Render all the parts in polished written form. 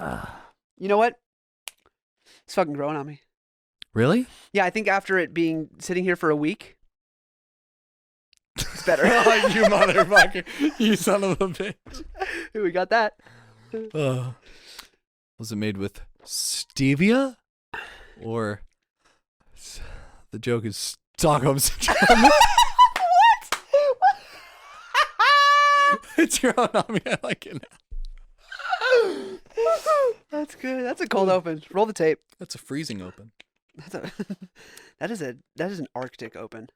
You know what? It's fucking growing on me. Really? Yeah, I think after it being sitting here for a week, it's better. Oh, you motherfucker. You son of a bitch. We got that. Was it made with stevia? Or the joke is Stockholm Syndrome? What? It's your own hobby. I like it now. That's good. That's a cold open. Roll the tape. That's a freezing open. That is an Arctic open.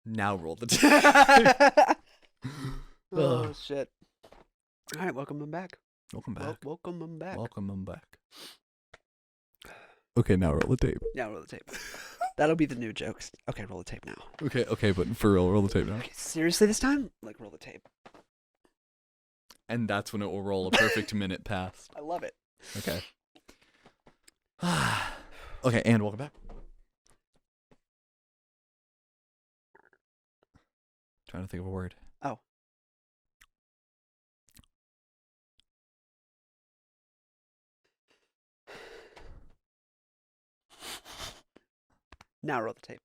Now roll the tape. Oh shit! All right, welcome them back. Welcome back. Welcome them back. Welcome them back. Okay, now roll the tape. Yeah, roll the tape. That'll be the new jokes. Okay, roll the tape now. Okay, but for real, roll the tape now. Okay, seriously this time? Like, roll the tape. And that's when it will roll a perfect minute past. I love it. Okay. Okay, and welcome back. Trying to think of a word. Oh. Now roll the tape.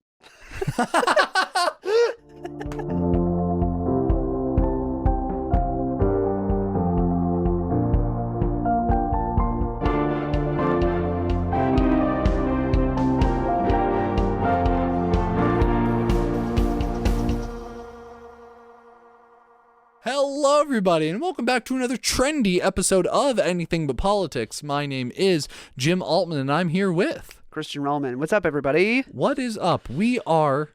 Hello, everybody, and welcome back to another trendy episode of Anything But Politics. My name is Jim Altman, and I'm here with... Christian Rollman. What's up, everybody? What is up? We are,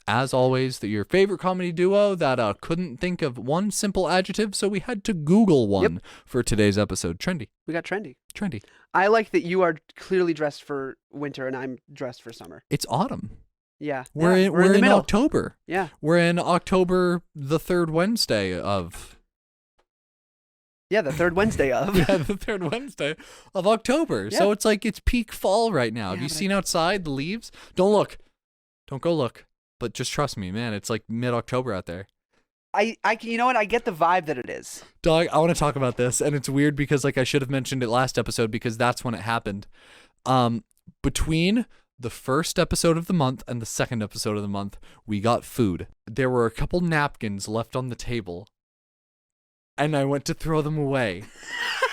as always, your favorite comedy duo that couldn't think of one simple adjective, so we had to Google one for today's episode. Trendy. We got trendy. Trendy. I like that you are clearly dressed for winter and I'm dressed for summer. It's autumn. Yeah. We're in the middle. October. Yeah. We're in October, the third Wednesday of... Yeah, the third Wednesday of. Yeah, the third Wednesday of October. Yeah. So it's like it's peak fall right now. Have Yeah, you but seen outside the leaves? Don't look. Don't go look. But just trust me, man. It's like mid-October out there. You know what? I get the vibe that it is. Dog, I want to talk about this, and it's weird because like I should have mentioned it last episode because that's when it happened. Between the first episode of the month and the second episode of the month, we got food. There were a couple napkins left on the table, and I went to throw them away.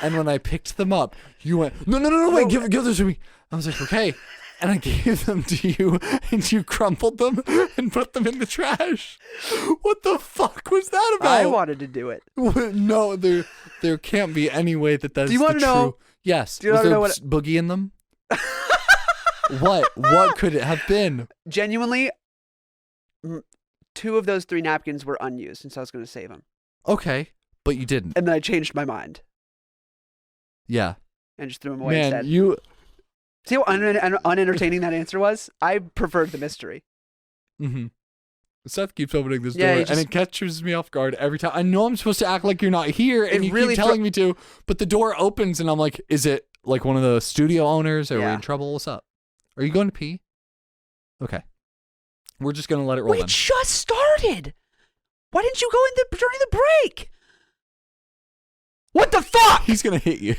And when I picked them up, you went, no, wait, give this to me. I was like, okay. And I gave them to you, and you crumpled them and put them in the trash. What the fuck was that about? I wanted to do it. No, there can't be any way that that's Do you want to know? Yes. Do you Was want to there know what? boogie in them? What could it have been? Genuinely, 2 of those 3 napkins were unused, and so I was going to save them. Okay, but you didn't. And then I changed my mind Yeah. and just threw them away Man, instead. you... See how unentertaining that answer was? I preferred the mystery. Mm-hmm. Seth keeps opening this Yeah, door, he and it catches me off guard every time. I know I'm supposed to act like you're not here, and you really keep telling me to, but the door opens, and I'm like, is it like one of the studio owners? Are we Yeah. in trouble? What's up? Are you going to pee? Okay. We're just going to let it roll We then. just started. Why didn't you go during the break? What the fuck? He's going to hit you.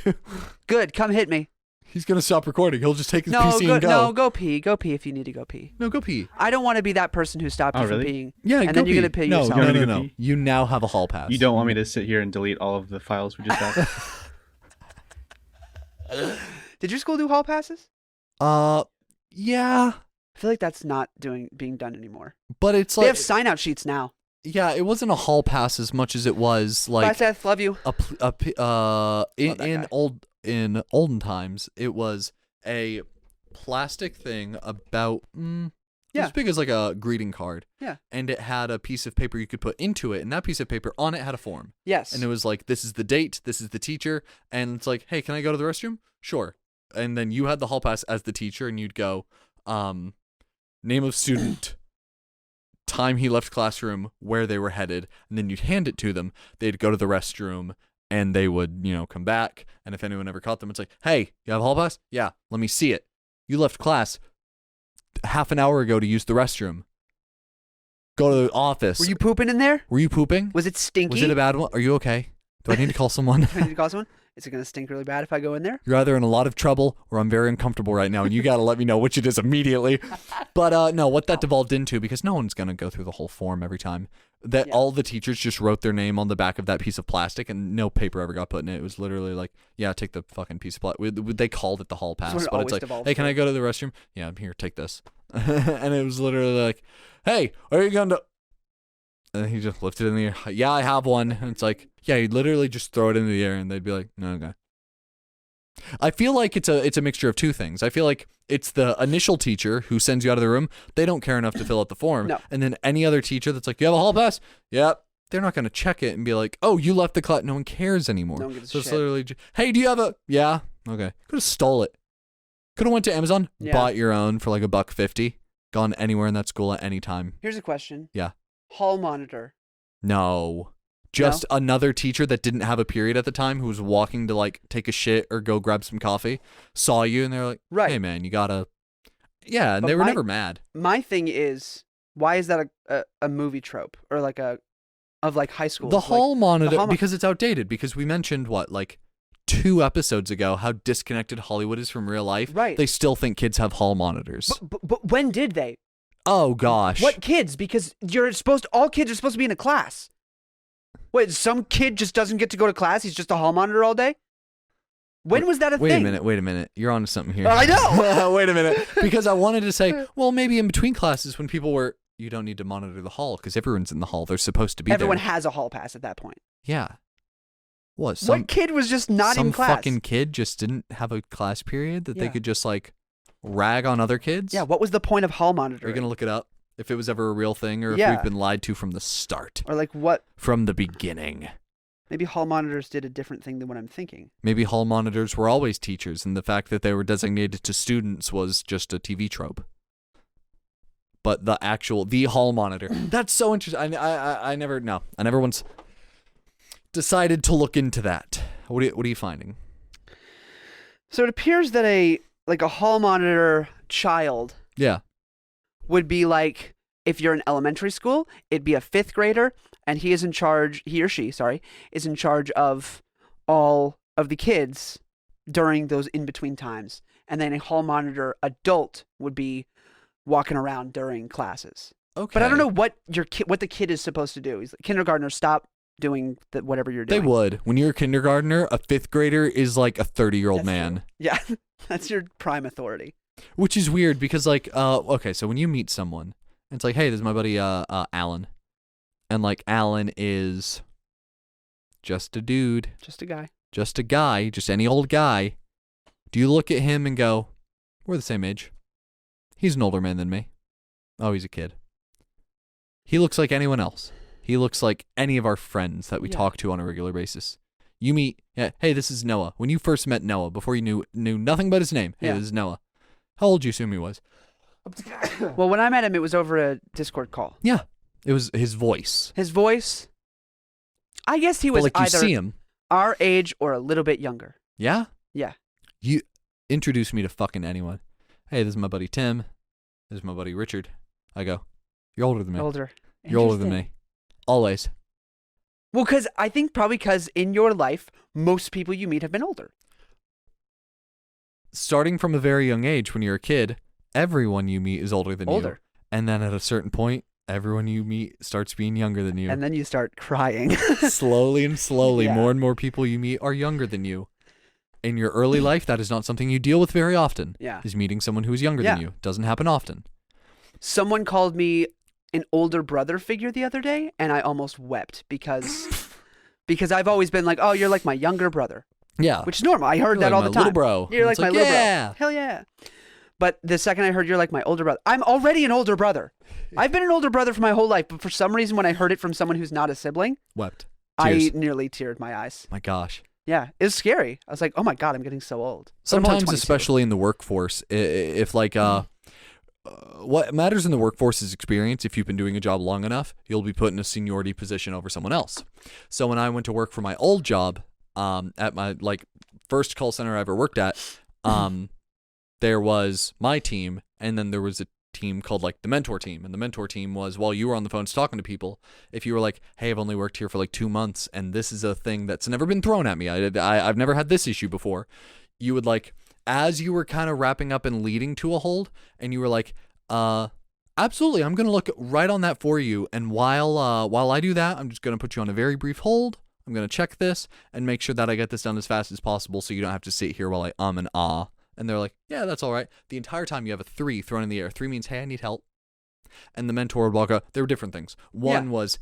Good, come hit me. He's going to stop recording. He'll just take his No, PC and go. No, go pee. Go pee if you need to go pee. No, go pee. I don't want to be that person who stopped you from really? peeing. Yeah, and go then pee. you're going to pee no, yourself. You want me to No. go pee? You now have a hall pass. You don't want me to sit here and delete all of the files we just got? Did your school do hall passes? Yeah, I feel like that's not being done anymore. but it's They like, have sign-out sheets now. yeah, it wasn't a hall pass as much as it was Bye, like Seth. Love you. in olden times, it was a plastic thing about as big as like a greeting card. Yeah. And it had a piece of paper you could put into it, and that piece of paper on it had a form. Yes. And it was like, this is the date, this is the teacher, and it's like, hey, can I go to the restroom? Sure. And then you had the hall pass as the teacher, and you'd go, name of student, time he left classroom, where they were headed, and then you'd hand it to them. They'd go to the restroom, and they would, come back. And if anyone ever caught them, it's like, hey, you have a hall pass? Yeah, let me see it. You left class half an hour ago to use the restroom. Go to the office. Were you pooping in there? Were you pooping? Was it stinky? Was it a bad one? Are you okay? Do I need to call someone? Do I need to call someone? Is it going to stink really bad if I go in there? You're either in a lot of trouble or I'm very uncomfortable right now, and you got to let me know which it is immediately. But no, what that devolved into, because no one's going to go through the whole form every time, that all the teachers just wrote their name on the back of that piece of plastic, and no paper ever got put in it. It was literally like, yeah, take the fucking piece of plastic. They called it the hall pass, but it's like, hey, can I go to the restroom? Yeah, I'm here, take this. And it was literally like, hey, are you going to... And he just lifted it in the air. Yeah, I have one. And it's like, yeah, you'd literally just throw it into the air and they'd be like, no, okay. I feel like it's a mixture of two things. I feel like it's the initial teacher who sends you out of the room. They don't care enough to fill out the form. No. And then any other teacher that's like, you have a hall pass? Yep. They're not going to check it and be like, oh, you left the class. No one cares anymore. No one gives a so it's shit. literally, hey, do you have a... Yeah. Okay. Could have stole it. Could have went to Amazon, bought your own for like $1.50, gone anywhere in that school at any time. Here's a question. Yeah. Hall monitor. No. Just another teacher that didn't have a period at the time who was walking to like take a shit or go grab some coffee, saw you and they're like, Right. hey man, you gotta... Yeah, and But they were never mad. My thing is, why is that a movie trope or like of high school? The hall monitor, hall because it's outdated, because we mentioned like 2 episodes ago how disconnected Hollywood is from real life. Right. They still think kids have hall monitors. But when did they? Oh gosh. What kids? Because all kids are supposed to be in a class. Wait, some kid just doesn't get to go to class? He's just a hall monitor all day? When was that a thing? Wait a minute. You're on to something here. I know. Wait a minute. Because I wanted to say, well, maybe in between classes when people were, you don't need to monitor the hall because everyone's in the hall. They're supposed to be Everyone there. has a hall pass at that point. Yeah. What kid was just not in class? Some fucking kid just didn't have a class period that they could just like rag on other kids? Yeah, what was the point of hall monitoring? Are you going to look it up? If it was ever a real thing or if we've been lied to from the start. Or like what? From the beginning. Maybe hall monitors did a different thing than what I'm thinking. Maybe hall monitors were always teachers and the fact that they were designated to students was just a TV trope. But the hall monitor. That's so interesting. I never once decided to look into that. What are you finding? So it appears that a hall monitor child would be like, if you're in elementary school, it'd be a 5th grader, and he or she is in charge of all of the kids during those in-between times. And then a hall monitor adult would be walking around during classes. Okay. But I don't know what the kid is supposed to do. He's like, kindergartner, stop doing whatever you're doing. They would. When you're a kindergartner, a 5th grader is like a 30-year-old man. True. Yeah, that's your prime authority. Which is weird because like, okay, so when you meet someone, it's like, hey, this is my buddy Alan. And like Alan is just a dude. Just a guy. Just a guy, just any old guy. Do you look at him and go, we're the same age? He's an older man than me. Oh, he's a kid. He looks like anyone else. He looks like any of our friends that we talk to on a regular basis. You meet, hey, this is Noah. When you first met Noah, before you knew nothing but his name, hey, this is Noah. How old do you assume he was? Well, when I met him, it was over a Discord call. Yeah. It was his voice. His voice? I guess he was you either see him. Our age or a little bit younger. Yeah? Yeah. You introduce me to fucking anyone. Hey, this is my buddy Tim. This is my buddy Richard. I go, you're older than me. Older. You're older than me. Always. Well, I think probably because in your life, most people you meet have been older. Starting from a very young age, when you're a kid, everyone you meet is older than you. And then at a certain point, everyone you meet starts being younger than you. And then you start crying. Slowly and slowly, more and more people you meet are younger than you. In your early life, that is not something you deal with very often. Yeah. Is meeting someone who is younger than you. Doesn't happen often. Someone called me an older brother figure the other day, and I almost wept because I've always been like, oh, you're like my younger brother. Yeah. Which is normal. I heard that all the time. Little bro. You're like my little bro. Hell yeah. But the second I heard you're like my older brother, I'm already an older brother. I've been an older brother for my whole life, but for some reason when I heard it from someone who's not a sibling, wept. Tears. I nearly teared my eyes. My gosh. Yeah, it was scary. I was like, oh my God, I'm getting so old. Sometimes, especially in the workforce, if like, what matters in the workforce is experience. If you've been doing a job long enough, you'll be put in a seniority position over someone else. So when I went to work for my old job, at my first call center I ever worked at, there was my team, and then there was a team called like the mentor team. And the mentor team was while you were on the phones talking to people, if you were like, hey, I've only worked here for like 2 months and this is a thing that's never been thrown at me. I've never had this issue before. You would like, as you were kind of wrapping up and leading to a hold, and you were like, absolutely, I'm going to look right on that for you. And while I do that, I'm just going to put you on a very brief hold. I'm going to check this and make sure that I get this done as fast as possible so you don't have to sit here while I and ah. And they're like, yeah, that's all right. The entire time you have a 3 thrown in the air. 3 means, hey, I need help. And the mentor would walk out. There were different things. One was,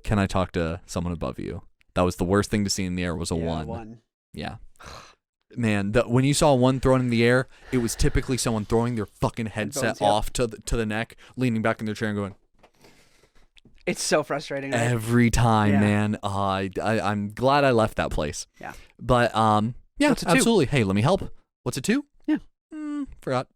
can I talk to someone above you? That was the worst thing to see in the air was a 1. Yeah. Man, when you saw a 1 thrown in the air, it was typically someone throwing their fucking headset off to the neck, leaning back in their chair and going. It's so frustrating. Right? Every time, man. I'm glad I left that place. Yeah. But yeah, absolutely. Hey, let me help. What's a 2? Yeah. Forgot.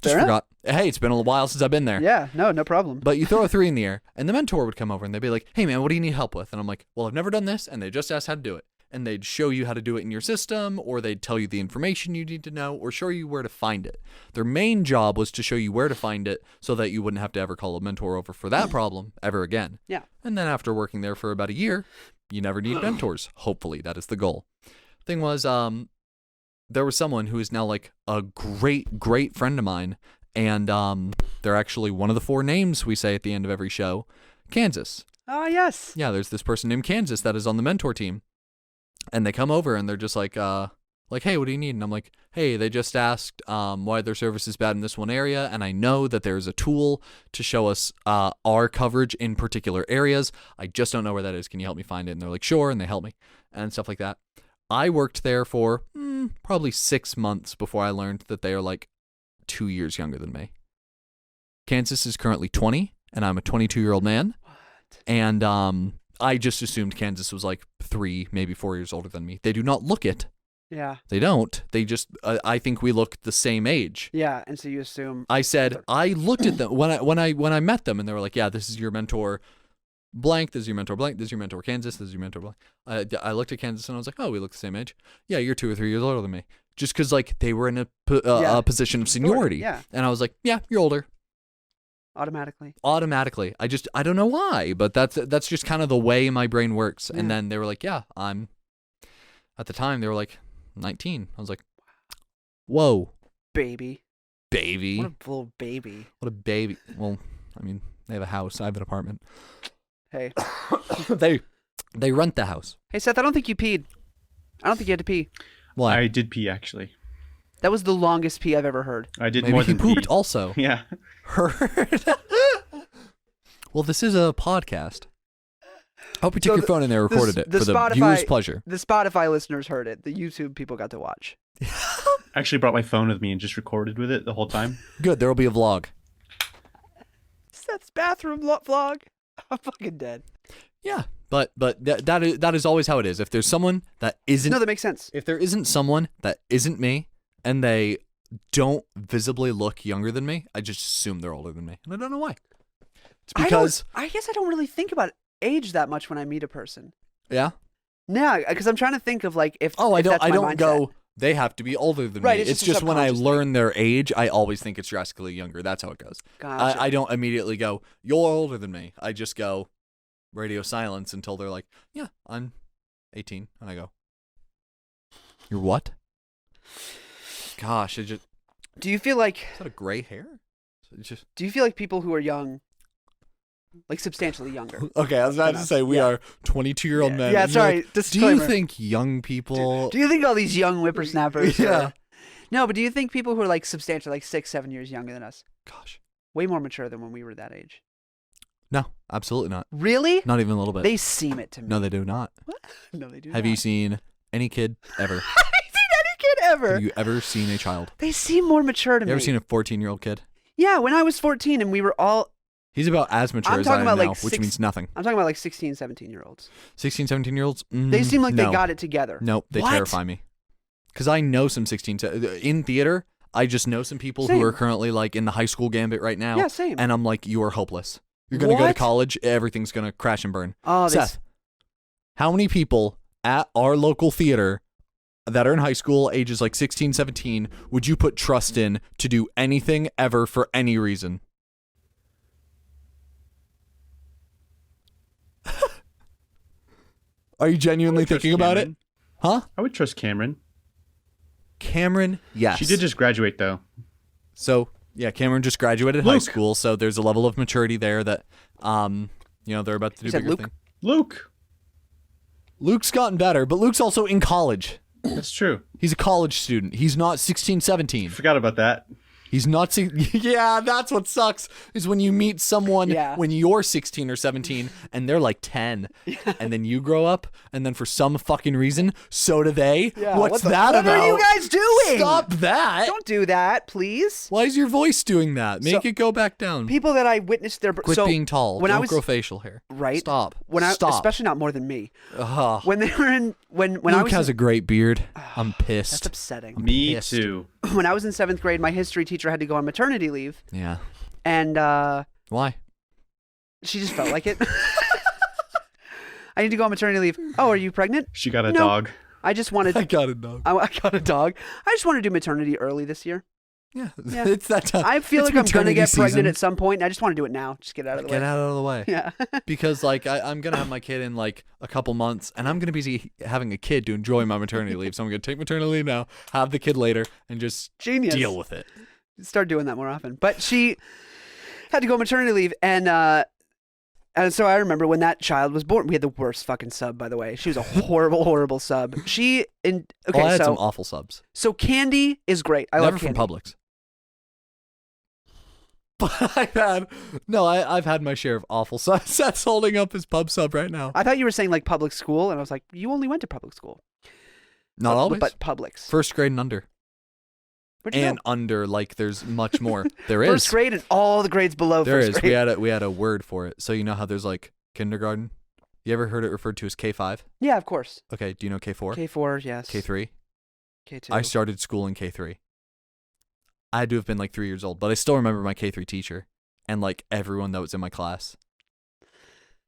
Just forgot. Hey, it's been a while since I've been there. Yeah, no problem. But you throw a 3 in the air, and the mentor would come over and they'd be like, hey man, what do you need help with? And I'm like, well, I've never done this, and they just asked how to do it. And they'd show you how to do it in your system, or they'd tell you the information you need to know, or show you where to find it. Their main job was to show you where to find it so that you wouldn't have to ever call a mentor over for that problem ever again. Yeah. And then after working there for about a year, you never need mentors. Hopefully, that is the goal. Thing was, there was someone who is now like a great friend of mine, and they're actually one of the 4 names we say at the end of every show, Kansas. Oh, yes. Yeah, there's this person named Kansas that is on the mentor team. And they come over and they're just like, hey, what do you need? And I'm like, hey, they just asked why their service is bad in this one area. And I know that there's a tool to show us our coverage in particular areas. I just don't know where that is. Can you help me find it? And they're like, sure. And they help me and stuff like that. I worked there for probably 6 months before I learned that they are like 2 years younger than me. Kansas is currently 20 and I'm a 22-year-old man. What? And I just assumed Kansas was like 3, maybe 4 years older than me. They do not look it. Yeah. They don't. They just, I think we look the same age. Yeah, and so you assume. I said, I looked at them when I met them and they were like, yeah, this is your mentor blank, this is your mentor blank, this is your mentor Kansas, this is your mentor blank. I looked at Kansas and I was like, oh, we look the same age. Yeah, you're 2 or 3 years older than me. Just because like they were in a position of seniority. Yeah. And I was like, yeah, you're older. Automatically. I don't know why, but that's just kind of the way my brain works. Yeah. And then they were like, yeah, at the time they were like 19. I was like, whoa. Baby. What a little baby. What a baby. Well, I mean, they have a house. I have an apartment. Hey. They rent the house. Hey, Seth, I don't think you peed. I don't think you had to pee. Why? I did pee, actually. That was the longest pee I've ever heard. I did Maybe more than he pooped pee. also. Yeah. Heard. Well, this is a podcast. I hope you took your phone in there and recorded it for the viewer's pleasure. The Spotify listeners heard it. The YouTube people got to watch. I actually brought my phone with me and just recorded with it the whole time. Good. There will be a vlog. Seth's bathroom vlog. I'm fucking dead. Yeah, but that is always how it is. If there's someone that isn't... No, that makes sense. If there isn't someone that isn't me and they don't visibly look younger than me, I just assume they're older than me. And I don't know why. It's because... I guess I don't really think about age that much when I meet a person. Yeah? Yeah, because I'm trying to think of like if... Oh, if I don't mindset. go... They have to be older than me. It's just when I learn their age, I always think it's drastically younger. That's how it goes. Gotcha. I don't immediately go, you're older than me. I just go radio silence until they're like, yeah, I'm 18. And I go, you're what? Gosh, Do you feel like... Is that a gray hair? Do you feel like people who are young, like substantially younger? Okay, I was about to say we are 22-year-old men. Yeah, sorry. Like, do you think young people... Do you think all these young whippersnappers Yeah. No, but do you think people who are like substantially, like 6-7 years younger than us, gosh, way more mature than when we were that age? No, absolutely not. Really? Not even a little bit. They seem it to me. No, they do not. What? No, they do Have not. you seen any kid ever? Have you seen any kid ever? Have you ever seen a child? They seem more mature to me. You ever seen a 14-year-old kid? Yeah, when I was 14 and we were all... He's about as mature as I am now, which means nothing. I'm talking about like 16, 17-year-olds. 16, 17-year-olds? They seem like they got it together. Nope, they terrify me. Because I know some 16... In theater, I just know some people who are currently like in the high school gambit right now. Yeah, same. And I'm like, you are hopeless. You're going to go to college, everything's going to crash and burn. Oh, Seth, how many people at our local theater that are in high school, ages like 16, 17, would you put trust in to do anything ever for any reason? Are you genuinely thinking about it? Huh? I would trust Cameron. Cameron, yes. She did just graduate, though. So, yeah, Cameron just graduated high school, so there's a level of maturity there that, they're about to do bigger thing. Luke's gotten better, but Luke's also in college. That's true. He's a college student. He's not 16, 17. Forgot about that. He's not. Yeah, that's what sucks. Is when you meet someone when you're 16 or 17 and they're like 10, and then you grow up, and then for some fucking reason, so do they. Yeah, what's that about? What are you guys doing? Stop that! Don't do that, please. Why is your voice doing that? Make it go back down. People that I witnessed their quit being tall. Don't grow facial hair. Right. Stop. Stop. Especially not more than me. When they were in when Luke I was has a great beard. I'm pissed. That's upsetting. Me too. When I was in 7th grade, my history teacher had to go on maternity leave. Yeah. And why? She just felt like it. I need to go on maternity leave. Oh, are you pregnant? She got a dog. I just wanted. I got a dog. I got a dog. I just want to do maternity early this year. Yeah. It's that time. I feel like I'm going to get pregnant at some point. And I just want to do it now. Just get out of the way. Get out of the way. Yeah. Because like I'm going to have my kid in like a couple months, and I'm going to be having a kid to enjoy my maternity leave. So I'm going to take maternity leave now, have the kid later, and just deal with it. Start doing that more often. But she had to go on maternity leave, and so I remember when that child was born, we had the worst fucking sub, by the way. She was a horrible, horrible sub. I had some awful subs. So Candy is great. I love Candy. Never from Publix. But I've had my share of awful subs. Seth's holding up his pub sub right now. I thought you were saying like public school, and I was like, you only went to public school. Not always. But Publix. First grade and under. Under, like there's much more. There is. First grade and all the grades below there first grade. We had a word for it. So you know how there's like kindergarten? You ever heard it referred to as K5? Yeah, of course. Okay, do you know K4? K4, yes. K3? K2. I started school in K3. I had to have been like 3 years old, but I still remember my K3 teacher and like everyone that was in my class.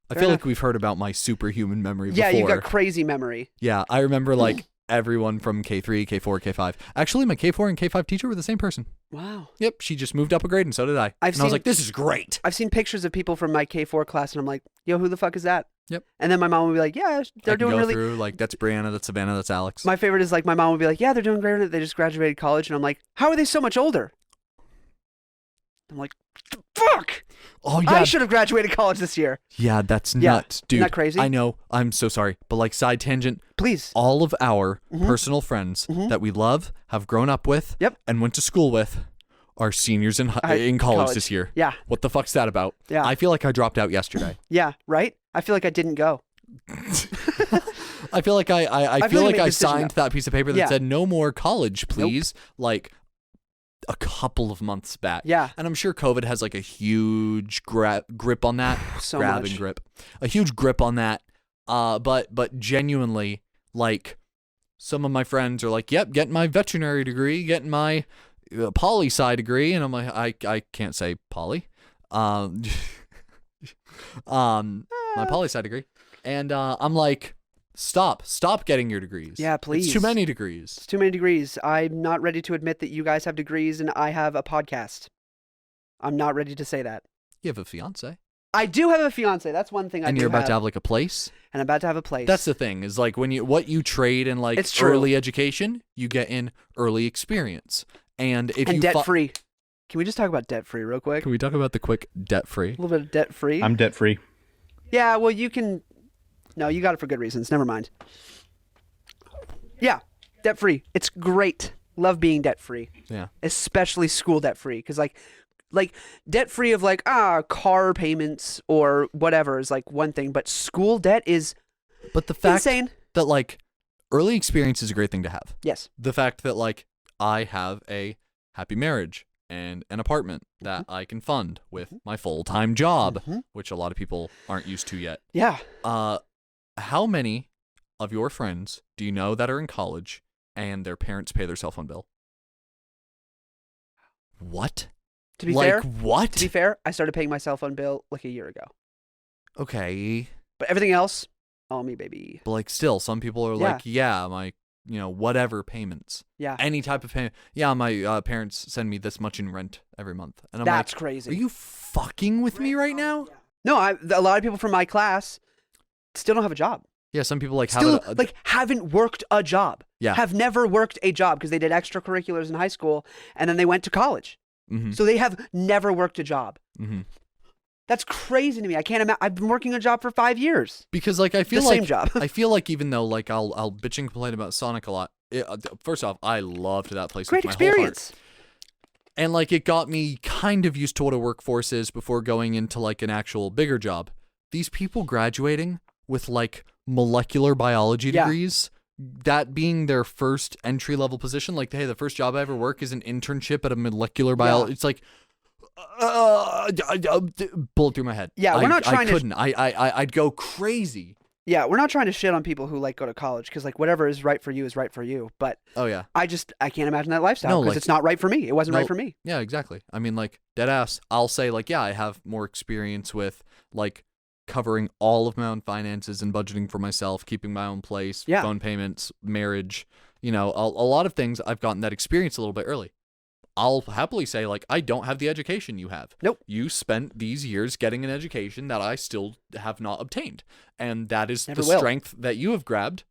I feel like we've heard about my superhuman memory before. Yeah, you got crazy memory. Yeah, I remember like everyone from K3, K4, K5. Actually, my K4 and K5 teacher were the same person. Wow. Yep, she just moved up a grade and so did I. I was like, this is great. I've seen pictures of people from my K4 class and I'm like, yo, who the fuck is that? Yep. And then my mom would be like, yeah, they're doing really through, like, that's Brianna, that's Savannah, that's Alex. My favorite is like my mom would be like, yeah, they're doing great. They just graduated college. And I'm like, how are they so much older? I'm like, fuck. Oh, yeah. I should have graduated college this year. Yeah, that's nuts, dude. Isn't that crazy? I know. I'm so sorry. But like side tangent. Please. All of our personal friends that we love, have grown up with, and went to school with are seniors in college this year. Yeah. What the fuck's that about? Yeah. I feel like I dropped out yesterday. Yeah, right? I feel like I didn't go. I feel like I signed that piece of paper that said no more college, please. Nope. Like a couple of months back. Yeah. And I'm sure COVID has like a huge grip on that. A huge grip on that. But genuinely, like some of my friends are like, yep, getting my veterinary degree, getting my poli-sci degree. And I'm like, I can't say poly. My poli-sci degree. And I'm like, stop getting your degrees. Yeah, please. It's too many degrees. It's too many degrees. I'm not ready to admit that you guys have degrees and I have a podcast. I'm not ready to say that. You have a fiance. I do have a fiance. That's one thing I do have. And you're about to have like a place? And I'm about to have a place. That's the thing, is like what you trade in like early education, you get in early experience. And debt-free. Can we just talk about debt-free real quick? Can we talk about the quick debt-free? A little bit of debt-free. I'm debt-free. Yeah, well, you can... No, you got it for good reasons. Never mind. Yeah, debt-free. It's great. Love being debt-free. Yeah. Especially school debt-free. Because, like debt-free of, like, car payments or whatever is, like, one thing. But school debt is But the fact insane. that, like, early experience is a great thing to have. Yes. The fact that, like, I have a happy marriage and an apartment that I can fund with my full-time job, which a lot of people aren't used to yet. Yeah. How many of your friends do you know that are in college and their parents pay their cell phone bill? What? To be fair, what? To be fair, I started paying my cell phone bill like a year ago. Okay. But everything else, all me, baby. But like still, some people are like, yeah, my whatever payments. Yeah. Any type of payment. Yeah, my parents send me this much in rent every month. And I'm That's like, crazy. Are you fucking with me right now? No, a lot of people from my class still don't have a job. Yeah, some people haven't worked a job. Yeah. Have never worked a job because they did extracurriculars in high school and then they went to college. Mm-hmm. So they have never worked a job. Mm-hmm. That's crazy to me. I can't imagine. I've been working a job for 5 years. Because I feel the like same job. I feel like even though I'll bitch and complain about Sonic a lot. First off, I loved that place. Great with my experience. Whole heart. And it got me kind of used to what a workforce is before going into an actual bigger job. These people graduating with molecular biology degrees, that being their first entry level position, hey, the first job I ever work is an internship at a molecular biology. It's bullet through my head. Yeah, we're not trying I couldn't. I'd go crazy. Yeah, we're not trying to shit on people who go to college because whatever is right for you is right for you. But oh yeah, I can't imagine that lifestyle because it's not right for me. It wasn't right for me. Yeah, exactly. I mean, dead ass. I'll say yeah, I have more experience with covering all of my own finances and budgeting for myself, keeping my own place, phone payments, marriage. A lot of things I've gotten that experience a little bit early. I'll happily say, I don't have the education you have. Nope. You spent these years getting an education that I still have not obtained. And that is Never the will. strength that you have grabbed.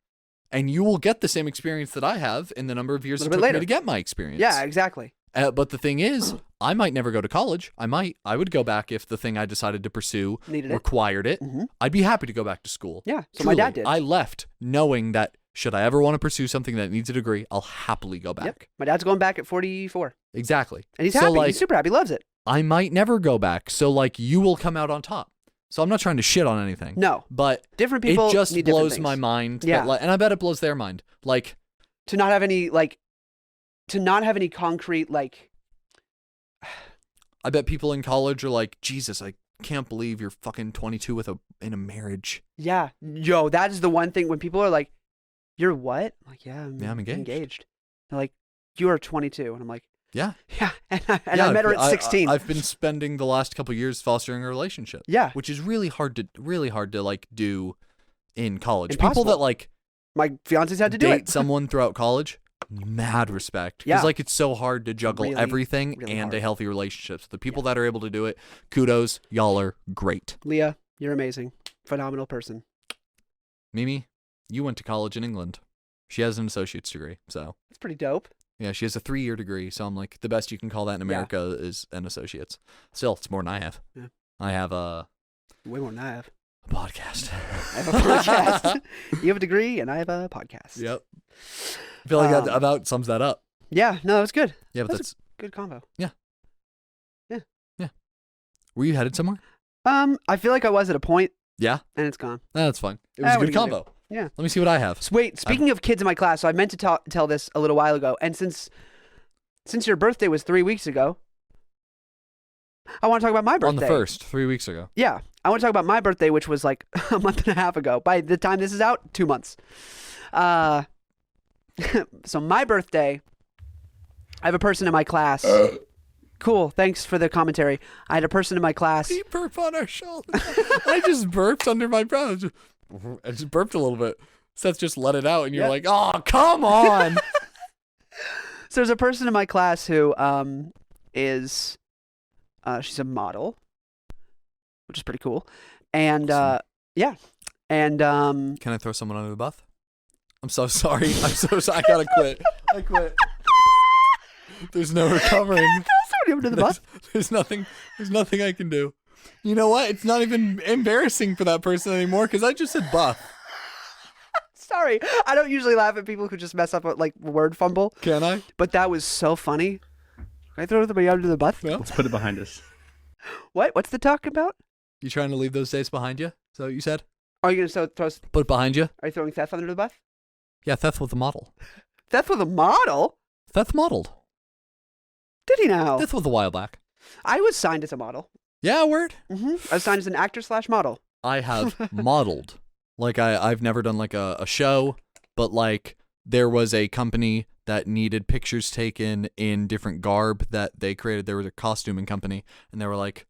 And you will get the same experience that I have in the number of years it took later me to get my experience. Yeah, exactly. But the thing is, I might never go to college. I would go back if the thing I decided to pursue required it. Mm-hmm. I'd be happy to go back to school. Yeah, so Truly, my dad did. I left knowing that should I ever want to pursue something that needs a degree, I'll happily go back. Yep. My dad's going back at 44. Exactly. And he's happy. He's super happy. He loves it. I might never go back. So you will come out on top. So I'm not trying to shit on anything. No. But different people it just need blows my mind. Yeah. And I bet it blows their mind. To not have any concrete I bet people in college are Jesus, I can't believe you're fucking 22 in a marriage. Yeah. Yo, that is the one thing when people are you're what? I'm I'm engaged. They're you are 22. And I'm yeah. Yeah. And I met her at 16. I've been spending the last couple of years fostering a relationship. Yeah. Which is really hard to do in college. Impossible. People that my fiance's had to do date it. someone throughout college, mad respect. Yeah. Because it's so hard to juggle everything really and hard. a healthy relationship. So the people that are able to do it, kudos, y'all are great. Leah, you're amazing. Phenomenal person. Mimi, you went to college in England. She has an associate's degree, so. That's pretty dope. Yeah, she has a 3-year degree, so I'm the best you can call that in America is an associate's. Still, it's more than I have. Yeah. I have way more than I have. a podcast. I have a podcast. You have a degree, and I have a podcast. Yep. I feel that about sums that up. Yeah, no, that was good. Yeah, but that's a good combo. Yeah. Yeah. Yeah. Were you headed somewhere? I feel like I was at a point. Yeah. And it's gone. That's fine. It was a good combo. Yeah. Let me see what I have. So wait, speaking of kids in my class, so I meant to tell this a little while ago, and since your birthday was 3 weeks ago, I want to talk about my birthday. On the 1st, 3 weeks ago. Yeah. I want to talk about my birthday, which was a month and a half ago. By the time this is out, 2 months. So my birthday, I have a person in my class. Cool. Thanks for the commentary. I had a person in my class. You burp on our shoulder. I just burped under my brow. I just burped a little bit. Seth just let it out, and you're oh, come on. So there's a person in my class who is she's a model, which is pretty cool. And yeah. And can I throw someone under the bus? I'm so sorry. I'm so sorry. I gotta quit. I quit. There's no recovering. Throw somebody under the bus. There's nothing I can do. You know what? It's not even embarrassing for that person anymore because I just said buff. Sorry. I don't usually laugh at people who just mess up with word fumble. Can I? But that was so funny. Can I throw somebody under the bus? No. Let's put it behind us. What? What's the talk about? You trying to leave those days behind you? Is that what you said? Are you going to throw... Put it behind you? Are you throwing Seth under the bus? Yeah, Seth was a model. Seth was a model? Seth modeled. Did he now? This was a while back. I was signed as a model. Yeah, word. Mm-hmm. I was signed as an actor/model. I have modeled. I've never done a show, but there was a company that needed pictures taken in different garb that they created. There was a costuming company, and they were like,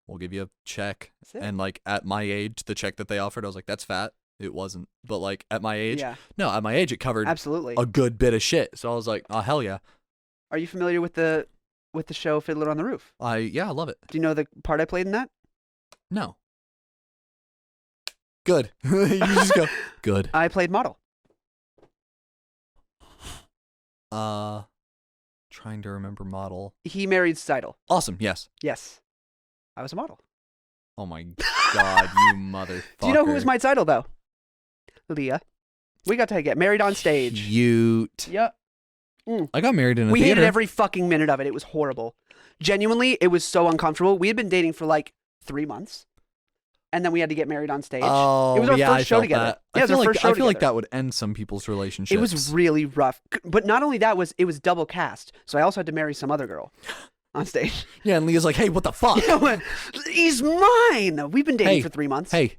we'll give you a check. And at my age, the check that they offered, I was like, that's fat. it wasn't. But like at my age, Yeah. no, at my age it covered Absolutely. a good bit of shit. So I was like, oh hell yeah. Are you familiar with the show Fiddler on the Roof? I love it. Do you know the part I played in that? No. Good. You just go good. I played model. Trying to remember model. He married Seidel. Awesome. Yes. Yes. I was a model. Oh my god, you motherfucker. Do you know who was my Seidel, though? Leah. We got to get married on stage. Cute. Yep. I got married in a We theater. hated every fucking minute of it. It was horrible. Genuinely, it was so uncomfortable. We had been dating for like 3 months. And then we had to get married on stage. Oh, it was our yeah, first I show felt together. that. Yeah, it was our first show I feel like together. that would end some people's relationships. It was really rough. But not only that, it was double cast. So I also had to marry some other girl on stage. Yeah, and Leah's like, hey, what the fuck? He's mine. We've been dating for 3 months. Hey,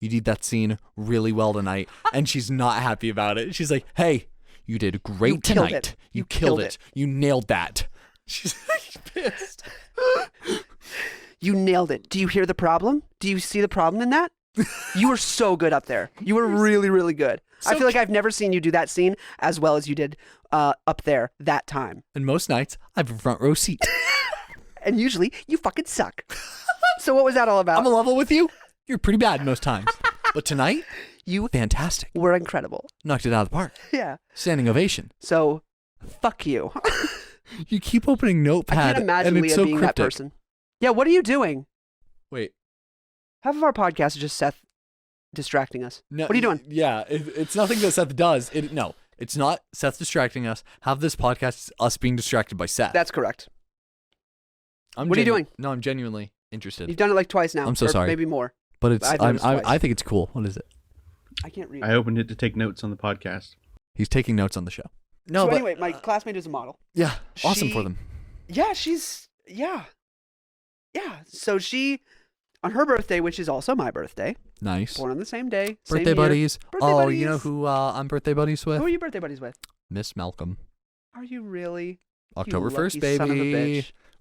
you did that scene really well tonight. And she's not happy about it. She's like, hey, you did great tonight. You killed it. You nailed that. She's pissed. You nailed it. Do you hear the problem? Do you see the problem in that? You were so good up there. You were really, really good. I feel like I've never seen you do that scene as well as you did up there that time. And most nights, I have a front row seat. And usually, you fucking suck. So what was that all about? I'm a level with you. You're pretty bad most times. But tonight, you fantastic. Were incredible. Knocked it out of the park. Yeah. Standing ovation. So, fuck you. You keep opening Notepad. I can't imagine and Leah it's so being cryptic. that person. Yeah, what are you doing? Wait. Half of our podcast is just Seth distracting us. No, What are you doing? Yeah, it's nothing that Seth does. No, it's not Seth distracting us. Half this podcast is us being distracted by Seth. That's correct. What are you doing? No, I'm genuinely interested. You've done it like twice now. I'm so or sorry. Maybe more. But it's I've noticed twice. I think it's cool. What is it? I can't read. I opened it to take notes on the podcast. He's taking notes on the show. No, so but anyway, my classmate is a model. yeah, awesome She- for them. Yeah, yeah. So she, on her birthday, which is also my birthday, Nice. born on the same day, same Birthday year. buddies. Birthday Oh, buddies. you know who I'm birthday buddies with? Who are you birthday buddies with? Miss Malcolm. Are you really? October You 1st, lucky baby. son of a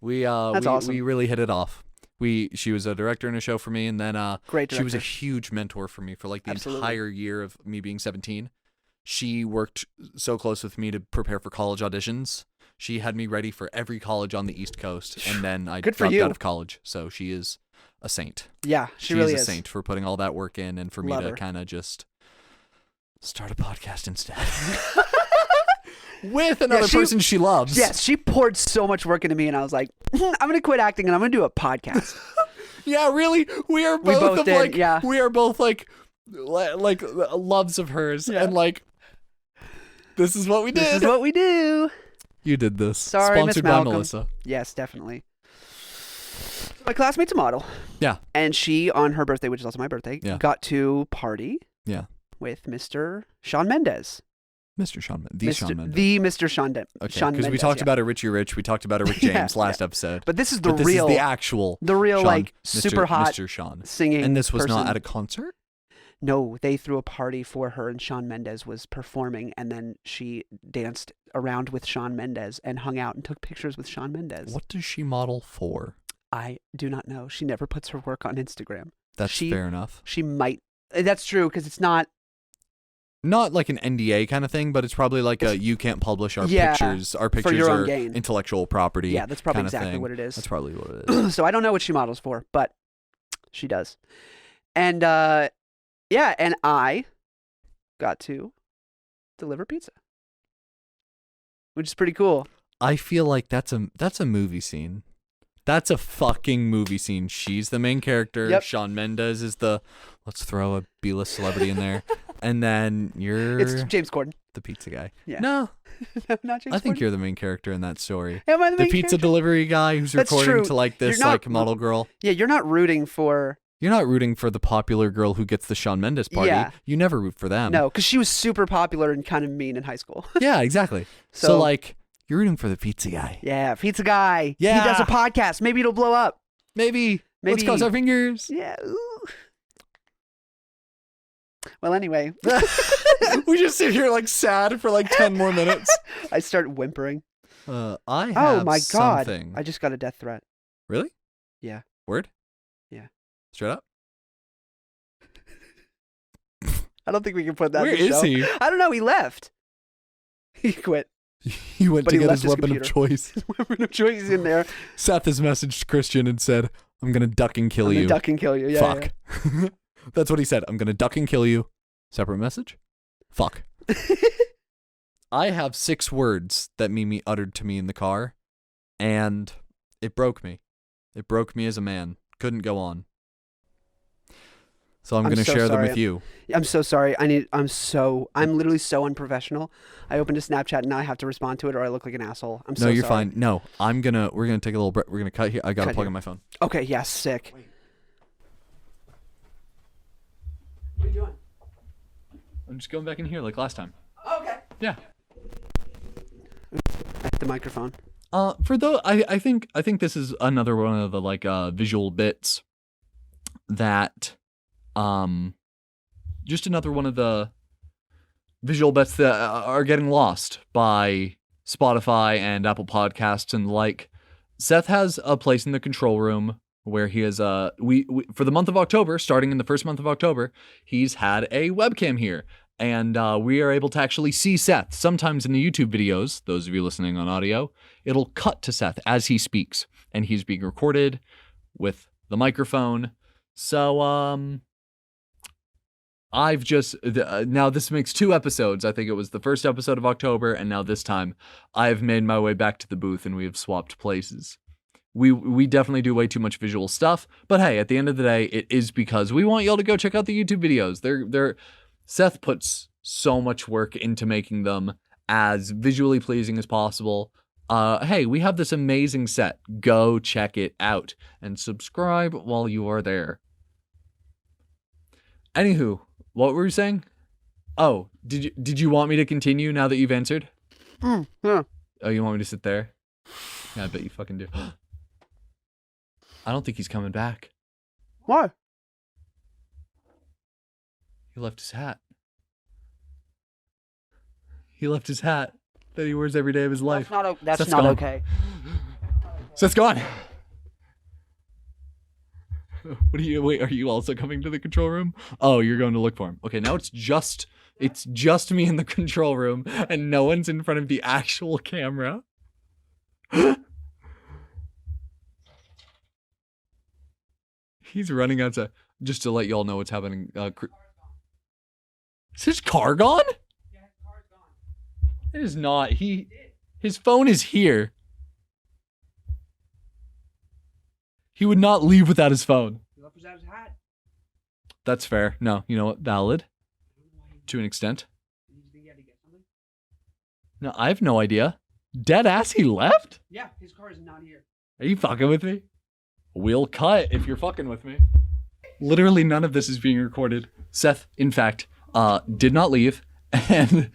bitch. That's awesome. We really hit it off. She was a director in a show for me, and then Great she was a director. huge mentor for me for like the Absolutely. entire year of me being 17. She worked so close with me to prepare for college auditions. She had me ready for every college on the East Coast, and then I Good for dropped you. out of college. So she is a saint. Yeah, she She really is a saint for putting all that work in, and for Love me to her. kind of just start a podcast instead. With another person she loves. Yes, she poured so much work into me, and I was like, I'm gonna quit acting and I'm gonna do a podcast. Yeah, really. We are both, both of did, like yeah. we are both like loves of hers, Yeah. and like this is what we did. This is what we do. You did this. Sorry, Miss Sponsored by Malcolm. Melissa. Yes, definitely. My classmate's a model, Yeah. and she, on her birthday, which is also my birthday, Yeah. got to party Yeah. with Mr. Shawn Mendes. Mr. Shawn Mendes. Shawn Mendes. The Mr. Shawn Okay, Shawn because we Mendes, talked yeah. about it, Richie Rich. We talked about it with James Yeah, last yeah. episode. But this is the But this real, is the actual Shawn, Mr. super hot Mr. Shawn. singing And this was person. not at a concert? No, they threw a party for her, and Shawn Mendes was performing, and then she danced around with Shawn Mendes and hung out and took pictures with Shawn Mendes. What does she model for? I do not know. She never puts her work on Instagram. That's She- fair enough. She might. That's true, because it's not. Not like an NDA kind of thing, but it's probably like a you can't publish our Yeah, pictures. Our pictures your own are gain. intellectual property. Yeah, that's probably kind of exactly thing. what it is. That's probably what it is. So I don't know what she models for, but she does. And yeah, and I got to deliver pizza, which is pretty cool. I feel like that's a movie scene. That's a fucking movie scene. She's the main character. Yep. Shawn Mendes is the let's throw a B-list celebrity in there. And then you're It's James Corden. the pizza guy. Yeah. No, Not James I think Corden? you're the main character in that story. Am I the The main pizza character? delivery guy who's That's recording true. to like this You're not- like model girl. Yeah, you're not rooting for. You're not rooting for the popular girl who gets the Shawn Mendes party. Yeah. You never root for them. No, because she was super popular and kind of mean in high school. Yeah, exactly. So So- like you're rooting for the pizza guy. Yeah, pizza guy. Yeah. He does a podcast. Maybe it'll blow up. Maybe. Let's Maybe. cross our fingers. Yeah. Ooh. Well, anyway, We just sit here like sad for like 10 more minutes. I start whimpering. I have Oh my god! something. I just got a death threat. Really? Yeah. Word? Yeah. Straight up? I don't think we can put that Where in the is show. he? I don't know. He left. He quit. He went But to he get left his his weapon of computer. choice. Weapon of choice is in there. Seth has messaged Christian and said, I'm going to duck and kill I'm you. gonna duck and kill you. Yeah, Fuck. yeah. That's what he said. I'm going to duck and kill you. Separate message? Fuck. I have 6 words that Mimi uttered to me in the car, and it broke me. It broke me as a man. Couldn't go on. So I'm going to so share them sorry. with you. I'm so sorry. I'm literally so unprofessional. I opened a Snapchat and now I have to respond to it or I look like an asshole. I'm so No, you're sorry. fine. No, we're going to take a little break. We're going to cut here. I got to Cut plug here. in my phone. Okay, yeah, sick. What are you doing? I'm just going back in here like last time. Okay. Yeah. I hit the microphone. I think this is another one of the visual bits that just another one of the visual bits that are getting lost by Spotify and Apple Podcasts and Seth has a place in the control room where he has we for the month of October, starting in the first month of October, he's had a webcam here. And we are able to actually see Seth. Sometimes in the YouTube videos, those of you listening on audio, it'll cut to Seth as he speaks. And he's being recorded with the microphone. So, I've just... now this makes 2 episodes. I think it was the first episode of October, and now this time, I've made my way back to the booth, and we have swapped places. We definitely do way too much visual stuff. But hey, at the end of the day, it is because we want y'all to go check out the YouTube videos. They're Seth puts so much work into making them as visually pleasing as possible. Hey, we have this amazing set. Go check it out and subscribe while you are there. Anywho, what were you saying? Oh, did you want me to continue now that you've answered? Yeah. Oh, you want me to sit there? Yeah, I bet you fucking do. I don't think he's coming back. Why? He left his hat. He left his hat that he wears every day of his life. That's Seth's not gone. okay. Seth's gone. What are you also coming to the control room? Oh, you're going to look for him. Okay, now it's just me in the control room and no one's in front of the actual camera. He's running outside just to let y'all know what's happening. Is his car gone? Yeah, his car's gone. It is not. His phone is here. He would not leave without his phone. He left without his hat. That's fair. No, you know what? Valid. To an extent. Did you think he had to get something? No, I have no idea. Dead ass, he left? Yeah, his car is not here. Are you fucking with me? We'll cut if you're fucking with me. Literally none of this is being recorded. Seth, in fact, did not leave. And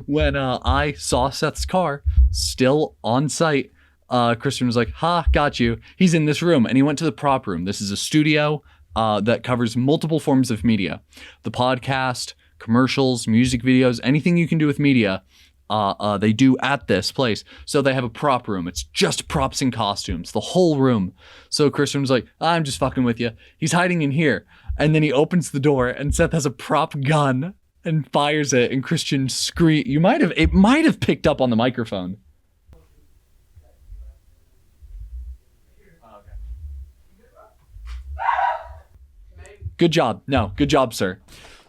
when I saw Seth's car still on site, Christian was like, ha, got you. He's in this room. And he went to the prop room. This is a studio that covers multiple forms of media. The podcast, commercials, music videos, anything you can do with media, they do at this place. So they have a prop room. It's just props and costumes, the whole room. So Christian was like, I'm just fucking with you. He's hiding in here. And then he opens the door and Seth has a prop gun and fires it. And Christian scream. It might have picked up on the microphone. Good job. No, good job, sir.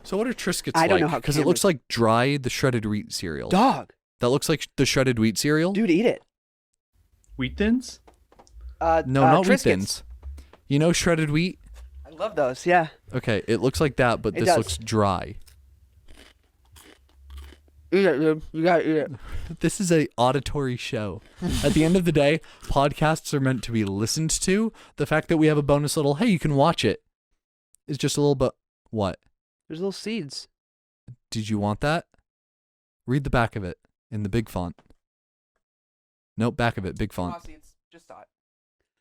So what are Triscuits like? I don't know how because it looks like the shredded wheat cereal. Dog. That looks like the shredded wheat cereal? Dude, eat it. Wheat thins? No, not wheat Triscuits. thins. You know shredded wheat? I love those, yeah. Okay, it looks like that, but It this does. looks dry. Eat it, dude. You gotta eat it. This is a auditory show. At the end of the day, podcasts are meant to be listened to. The fact that we have a bonus little, hey, you can watch it, is just a little bit, what? There's little seeds. Did you want that? Read the back of it in the big font. Nope, back of it, big font. Raw seeds. Just saw it.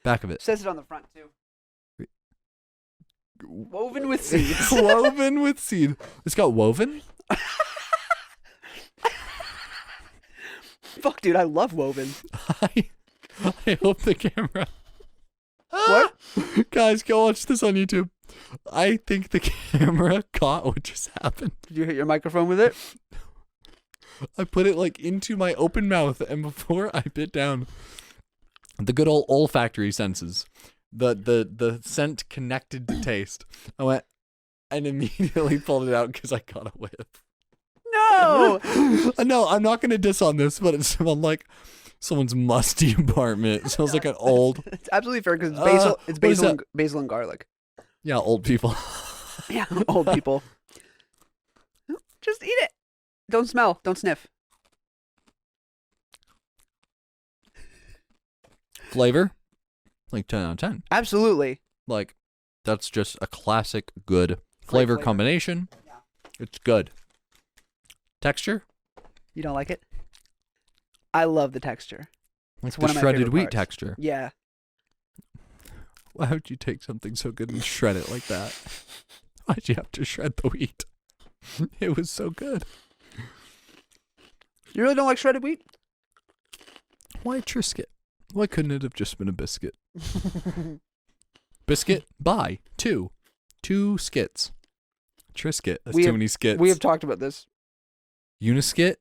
Back of it. Says it on the front, too. Woven with seeds. Woven with seed. It's got woven? Fuck, dude, I love woven. I hope the camera. What? Guys, go watch this on YouTube. I think the camera caught what just happened. Did you hit your microphone with it? I put it like into my open mouth, and before I bit down, the good old olfactory senses, the scent connected to taste, I went and immediately pulled it out because I got a whiff. No! No, I'm not going to diss on this, but it smelled like someone's musty apartment. It smells like an old... It's absolutely fair because it's basil and garlic. Yeah, old people. Yeah, old people. Just eat it. Don't smell. Don't sniff. Flavor? Like 10 out of 10. Absolutely. Like, that's just a classic good flavor combination. Yeah. It's good. Texture? You don't like it? I love the texture. Like It's the one of my shredded favorite wheat parts. texture. Yeah. Why would you take something so good and shred it like that? Why'd you have to shred the wheat? It was so good. You really don't like shredded wheat? Why a Triscuit? Why couldn't it have just been a biscuit? Biscuit? Buy. Two skits. Triscuit. That's too many skits. We have talked about this. Uniskit?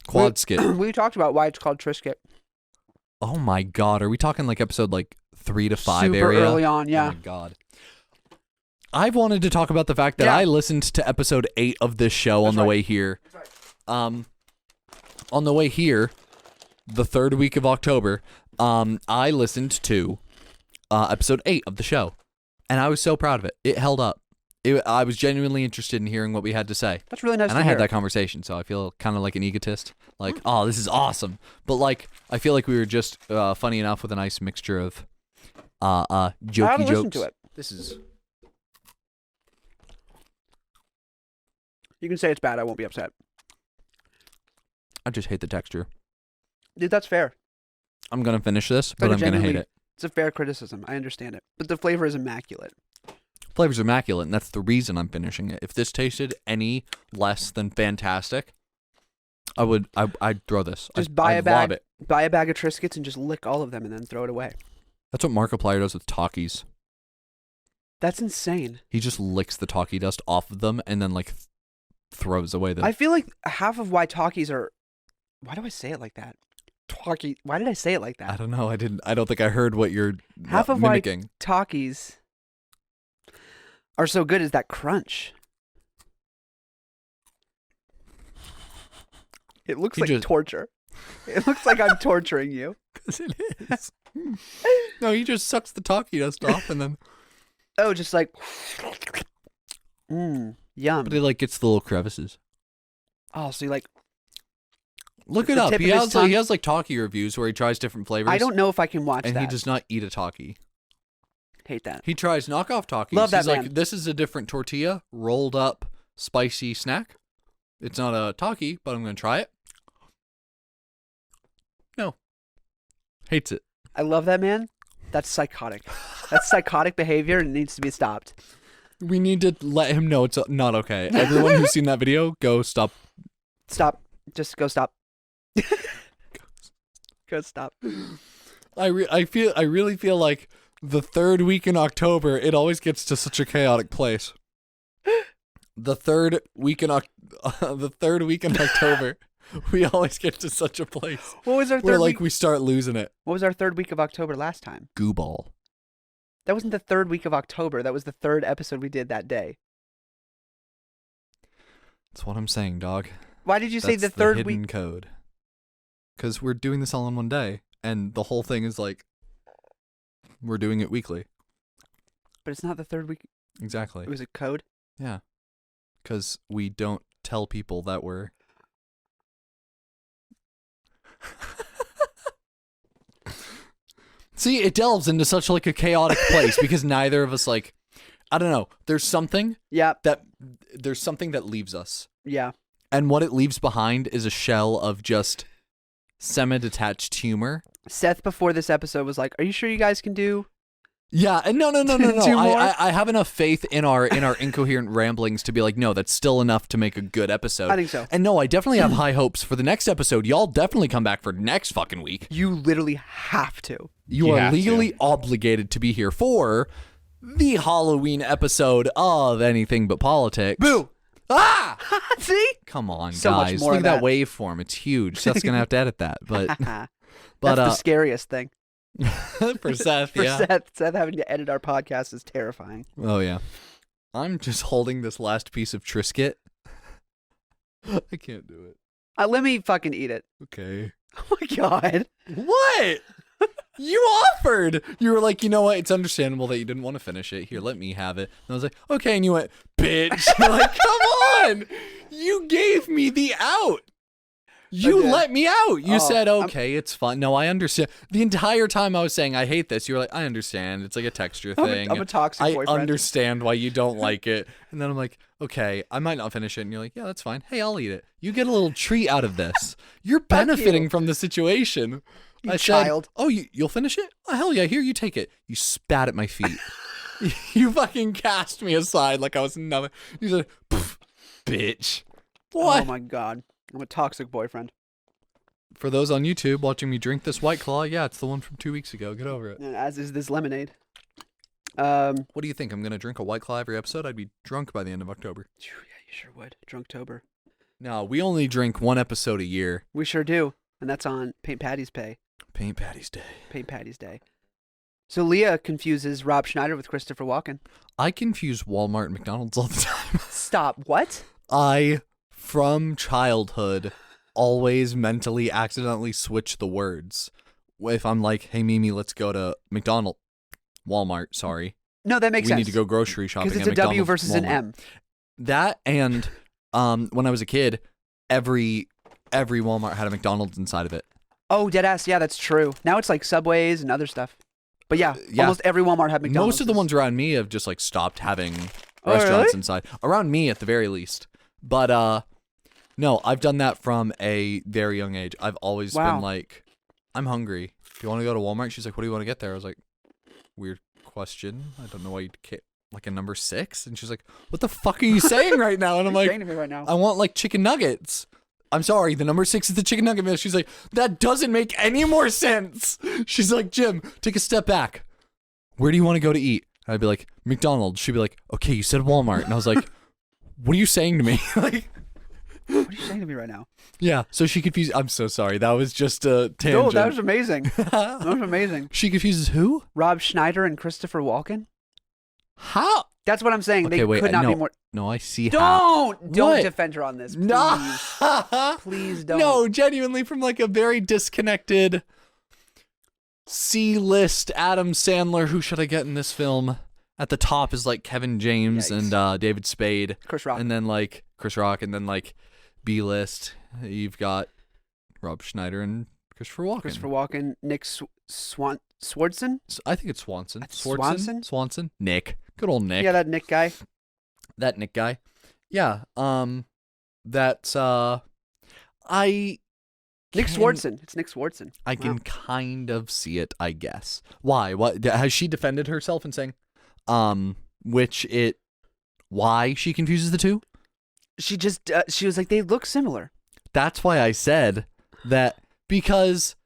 Quad skit. We talked about why it's called Triscuit. Oh my god. Are we talking like episode like 3 to 5 Super area? early on, yeah. Oh my god. I've wanted to talk about the fact that I listened to episode 8 of this show on the way here. That's right. On the way here, the third week of October, I listened to episode 8 of the show, and I was so proud of it. It held up. I was genuinely interested in hearing what we had to say. That's really nice and to I hear. had that conversation, so I feel kind of like an egotist. Like, oh, this is awesome. But like, I feel like we were just funny enough with a nice mixture of jokey I haven't jokes. listened to it. This is... You can say it's bad. I won't be upset. I just hate the texture. Dude, that's fair. I'm going to finish this, Like but a I'm going to hate genuinely- it. It's a fair criticism. I understand it. But the flavor is immaculate. Flavor's immaculate, and that's the reason I'm finishing it. If this tasted any less than fantastic, I'd throw this. Just I'd buy a bag. lob it. Buy a bag of Triscuits and just lick all of them and then throw it away. That's what Markiplier does with Takis. That's insane. He just licks the Taki dust off of them and then like throws away the... I feel like half of why Takis are... Why do I say it like that? Taki... Why did I say it like that? I don't know. I don't think I heard what you're Half of mimicking. why Takis are so good is that crunch. It looks like torture. It looks like I'm torturing you. Because it is. No, he just sucks the Taki dust off and then... Oh, just like... yum. But it like gets the little crevices. Oh, so you like... Look The it up. tip He of his has like Taki reviews where he tries different flavors. I don't know if I can watch and that. he does not eat a Taki. Hate that. He tries knockoff Takis. Love that He's like, man. this is a different tortilla, rolled up, spicy snack. It's not a Taki, but I'm going to try it. No. Hates it. I love that man. That's psychotic. That's psychotic behavior and it needs to be stopped. We need to let him know it's not okay. Everyone who's seen that video, go stop. Stop. Just go stop. Go stop. I really feel like the third week in October, it always gets to such a chaotic place. The third week in October, we always get to such a place. What was our where third like week? we start losing it. What was our third week of October last time? Goo ball. That wasn't the third week of October. That was the third episode we did that day. That's what I'm saying, dog. Why did you say the That's third hidden week? code. Because we're doing this all in one day, and the whole thing is like we're doing it weekly. But it's not the third week. Exactly. It was a code. Yeah. Because we don't tell people that we're... See, it delves into such like a chaotic place because neither of us like... I don't know. There's something Yeah. that leaves us. Yeah. And what it leaves behind is a shell of just semi-detached humor. Seth before this episode was like, "Are you sure you guys can do?" Yeah, and no. Two more? I have enough faith in our incoherent ramblings to be like, no, that's still enough to make a good episode. I think so. And no, I definitely have high hopes for the next episode. Y'all definitely come back for next fucking week. You literally have to. You are legally obligated to be here for the Halloween episode of Anything But Politics. Boo! Ah! See? Come on, So much guys. more Look of at that that. waveform. It's huge. Seth's going to have to edit that. But That's the scariest thing. for Seth, For yeah. Seth having to edit our podcast is terrifying. Oh, yeah. I'm just holding this last piece of Triscuit. I can't do it. Let me fucking eat it. Okay. Oh my god. What? You offered. You were like, you know what? It's understandable that you didn't want to finish it. Here, let me have it. And I was like, okay. And you went, bitch. You're like, come on. You gave me the out. You let me out. You said, okay, it's fun. No, I understand. The entire time I was saying, I hate this, you were like, I understand. It's like a texture thing. I'm a toxic boyfriend. I understand why you don't like it. And then I'm like, okay, I might not finish it. And you're like, yeah, that's fine. Hey, I'll eat it. You get a little treat out of this. You're benefiting from the situation. I child. said, oh, you'll finish it? Oh, hell yeah. Here, you take it. You spat at my feet. You fucking cast me aside like I was nothing. You said, bitch. What? Oh my god. I'm a toxic boyfriend. For those on YouTube watching me drink this White Claw, yeah, it's the one from 2 weeks ago. Get over it. And as is this lemonade. What do you think? I'm going to drink a White Claw every episode? I'd be drunk by the end of October. Yeah, you sure would. Drunktober. No, we only drink one episode a year. We sure do. And that's on Paint Patty's Day. Paint Patty's Day. Paint Patty's Day. So Leah confuses Rob Schneider with Christopher Walken. I confuse Walmart and McDonald's all the time. Stop. What? I, from childhood, always mentally accidentally switch the words. If I'm like, hey, Mimi, let's go to Walmart, sorry. No, that makes sense. We need to go grocery shopping because it's at a W McDonald's, versus an Walmart. M. That and when I was a kid, every Walmart had a McDonald's inside of it. Oh, deadass. Yeah, that's true. Now it's like Subways and other stuff. But yeah, almost every Walmart had McDonald's. Most of the ones around me have just like stopped having Oh, restaurants really? inside. Around me at the very least. But no, I've done that from a very young age. I've always been like, I'm hungry. Do you want to go to Walmart? She's like, what do you want to get there? I was like, weird question. I don't know why you'd get like a number 6. And she's like, what the fuck are you saying right now? And I'm like, saying to me right now? I want like chicken nuggets. I'm sorry, the number 6 is the chicken nugget meal. She's like, that doesn't make any more sense. She's like, Jim, take a step back. Where do you want to go to eat? And I'd be like, McDonald's. She'd be like, okay, you said Walmart. And I was like, what are you saying to me? Like, what are you saying to me right now? yeah, so she confused. I'm so sorry. That was just a tangent. No, that was amazing. That was amazing. She confuses who? Rob Schneider and Christopher Walken? How? That's what I'm saying. Okay, they wait, could not no, be more. No, I see how. Don't What? defend her on this. Please. No. Please don't. No, genuinely from like a very disconnected C-list Adam Sandler. Who should I get in this film? At the top is like Kevin James Yikes. and David Spade. Chris Rock. And then like Chris Rock. And then like B-list. You've got Rob Schneider and Christopher Walken. Christopher Walken, Nick Swardson? I think it's Swanson. Swanson? Swanson? Nick. Good old Nick. Yeah, that Nick guy. That Nick guy. Yeah. That's I Nick Swardson. It's Nick Swardson. I can kind of see it, I guess. Why? What has she defended herself in saying why she confuses the two? She just she was like, they look similar. That's why I said that, because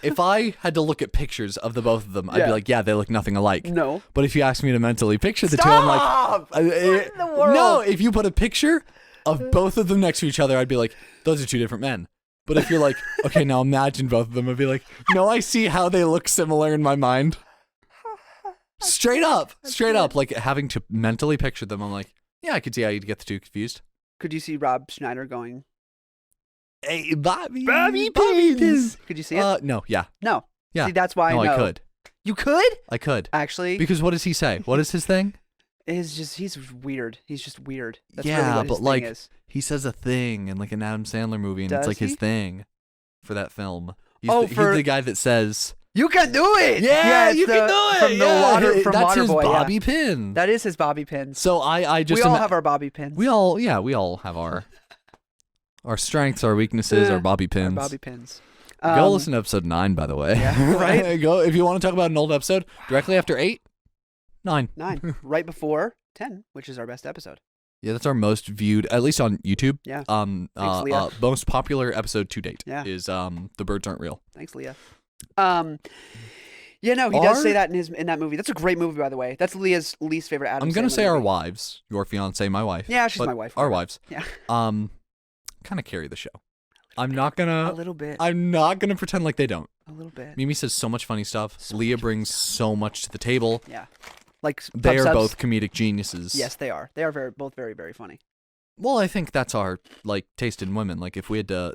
if I had to look at pictures of the both of them, I'd be like, yeah, they look nothing alike. No. But if you ask me to mentally picture the two, I'm like, What in the world? no, if you put a picture of both of them next to each other, I'd be like, those are two different men. But if you're like, okay, now imagine both of them, I'd be like, no, I see how they look similar in my mind. Straight up, like having to mentally picture them, I'm like, yeah, I could see how you'd get the two confused. Could you see Rob Schneider going, Hey, Bobby Pins? Could you see it? No, yeah. No. Yeah. See, that's why No, I know. I could. You could? I could. Actually, Because what does he say? What is his thing? he's weird. He's just weird. That's yeah, really what his but thing like is. he says a thing in like an Adam Sandler movie, and Does it's like he? his thing for that film. He's Oh, he's for- the guy that says, You can do it. "Yeah, you it's can do it." From the water, from that's his Waterboy, yeah. bobby pin. That is his bobby pins. So I just we all have our bobby pins. we all have our strengths, our weaknesses, our bobby Our pins. bobby pins. Go listen to episode 9, by the way. Yeah, right? Go if you want to talk about an old episode directly after 8, 9. 9, right before 10, which is our best episode. Yeah, that's our most viewed, at least on YouTube. Yeah. Thanks, Leah. Most popular episode to date Yeah. is The Birds Aren't Real. Thanks, Leah. Yeah, no, he does say that in that movie. That's a great movie, by the way. That's Leah's least favorite Adam I'm gonna Sandler say our movie. wives, your fiance, my wife. Yeah, she's my wife. Our wives. Yeah. Kind of carry the show. I'm not gonna. A little bit. I'm not gonna pretend like they don't. A little bit. Mimi says so much funny stuff. Leah brings so much to the table. Yeah. Like they are subs. both comedic geniuses. Yes, they are. They are both very, very funny. Well, I think that's our taste in women. Like if we had to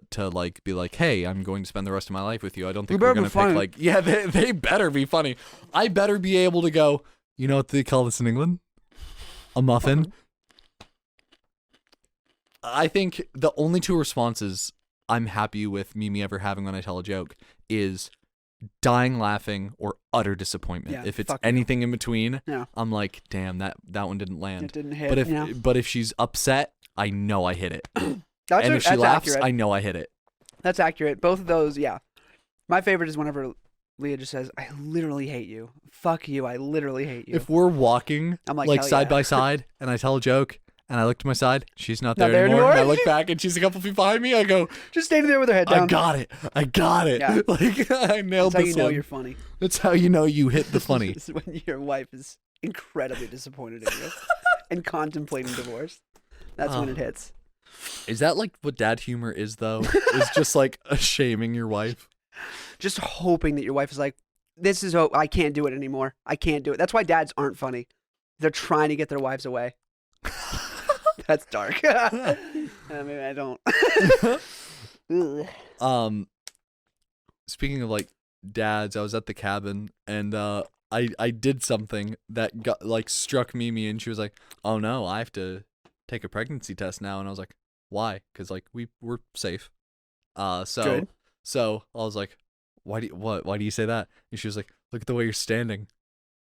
be like, hey, I'm going to spend the rest of my life with you. I don't think we're gonna pick like, yeah, they better be funny. I better be able to go. You know what they call this in England? A muffin. I think the only two responses I'm happy with Mimi ever having when I tell a joke is dying laughing or utter disappointment. Yeah, if it's anything in between, yeah. I'm like, damn, that one didn't land. It didn't hit. But if she's upset, I know I hit it. And if she that's laughs, accurate. I know I hit it. That's accurate. Both of those, yeah. My favorite is whenever Leah just says, "I literally hate you. Fuck you. I literally hate you." If we're walking I'm like side by side and I tell a joke and I look to my side, she's not there anymore. And I look back and she's a couple feet behind me. I go, just standing there with her head down. I got it. Yeah. Like I nailed That's this how you know one. you're funny. That's how you know you hit the funny. This is when your wife is incredibly disappointed in you and contemplating divorce. That's when it hits. Is that like what dad humor is though? Is just like shaming your wife? Just hoping that your wife is like, this is I can't do it anymore. I can't do it. That's why dads aren't funny. They're trying to get their wives away. That's dark. Maybe I don't. Speaking of like dads, I was at the cabin and I did something that got like struck Mimi and she was like, "Oh no, I have to take a pregnancy test now." And I was like, "Why?" Because like we're safe. Good. So I was like, why do you say that? And she was like, "Look at the way you're standing.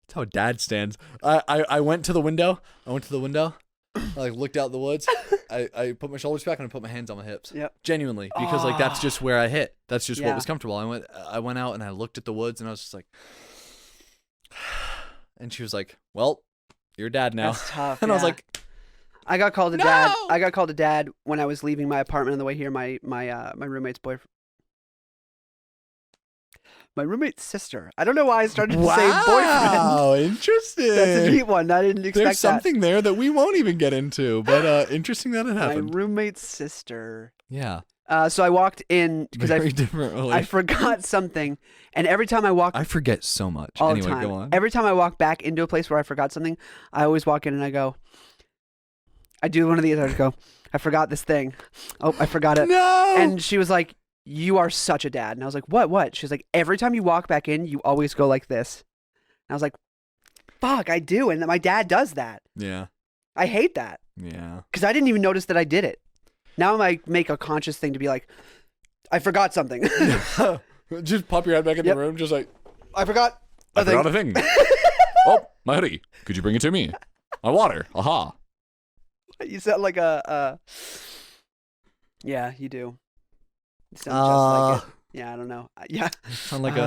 That's how dad stands." I went to the window. I like looked out the woods. I put my shoulders back and I put my hands on my hips. Yep. Genuinely, because like that's just where I hit. That's just what was comfortable. I went out and I looked at the woods and I was just like, and she was like, "Well, you're a dad now." That's tough. And I was like, I got called to No! dad. I got called to dad when I was leaving my apartment on the way here. My roommate's boyfriend. My roommate's sister. I don't know why I started to say boyfriend. Wow, interesting. That's a deep one. I didn't expect There's something there that we won't even get into, but interesting that it happened. My roommate's sister. Yeah. So I walked in because differently. I forgot something, and every time I walk, I forget so much. all Anyway, the time. go on. Every time I walk back into a place where I forgot something, I always walk in and I go. I do one of these. I just go. I forgot this thing. Oh, I forgot it. No. And she was like, "You are such a dad." And I was like, "What?" She's like, "Every time you walk back in, you always go like this." And I was like, "Fuck, I do." And my dad does that. Yeah. I hate that. Yeah. Because I didn't even notice that I did it. Now I make a conscious thing to be like, I forgot something. Just pop your head back in the room, just like, I forgot I forgot a thing. Oh, my hoodie. Could you bring it to me? My water. Aha. You sound like yeah, you do. You sound just like it. Yeah, I don't know. Yeah. Sound like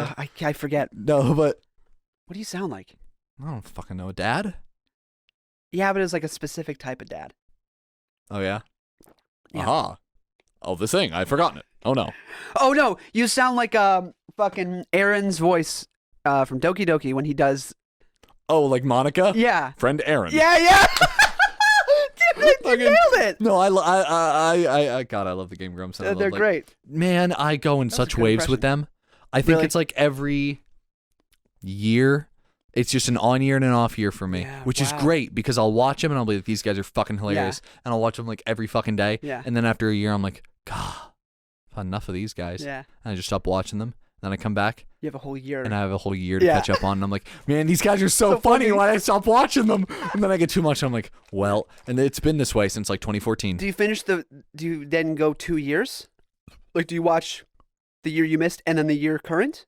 I forget. No, but What do you sound like? I don't fucking know. Dad? Yeah, but it's like a specific type of dad. Oh, yeah? Yeah. Aha. Oh, this thing. I've forgotten it. Oh, no. Oh no, you sound like fucking Aaron's voice from Doki Doki when he does. Oh, like Monica? Yeah. Friend Aaron. Yeah. Dude, you nailed it. No, I God, I love the Game Grumps. They're great. Man, I go in such a good waves with them. I think Really? it's like every year. It's just an on year and an off year for me, Yeah, which is wow. great because I'll watch them and I'll be like, these guys are fucking hilarious. And I'll watch them like every fucking day. Yeah. And then after a year, I'm like, God, I've had enough of these guys. Yeah. And I just stop watching them. Then I come back You have a whole year. and I have a whole year to Yeah. catch up on. And I'm like, man, these guys are so So funny. funny. Why did I stop watching them? And then I get too much. And I'm like, well, and it's been this way since like 2014. Do you then go 2 years? Like, do you watch the year you missed and then the year current?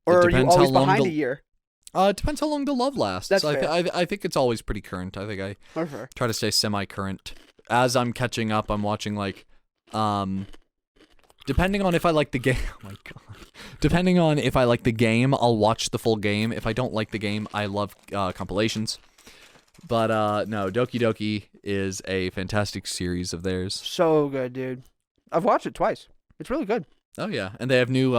Or are you depends how always long behind the- a year? It depends how long the love lasts. That's I, fair. I think it's always pretty current. I think I Or fair. try to stay semi-current. As I'm catching up, I'm watching like, depending on if I like the game. Oh my God. Depending on if I like the game, I'll watch the full game. If I don't like the game, I love compilations. But no, Doki Doki is a fantastic series of theirs. So good, dude. I've watched it twice. It's really good. Oh yeah, and they have new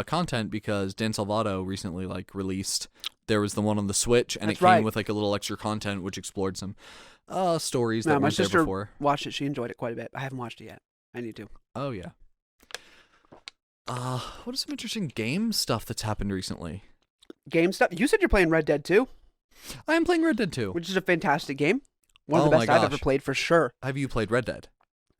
content because Dan Salvato recently released. There was the one on the Switch, and it came with a little extra content which explored some stories that weren't there before. My sister watched it. She enjoyed it quite a bit. I haven't watched it yet. I need to. Oh yeah. What is some interesting game stuff that's happened recently? Game stuff? You said you're playing Red Dead 2. I am playing Red Dead 2. Which is a fantastic game. One of the best I've ever played, for sure. Have you played Red Dead?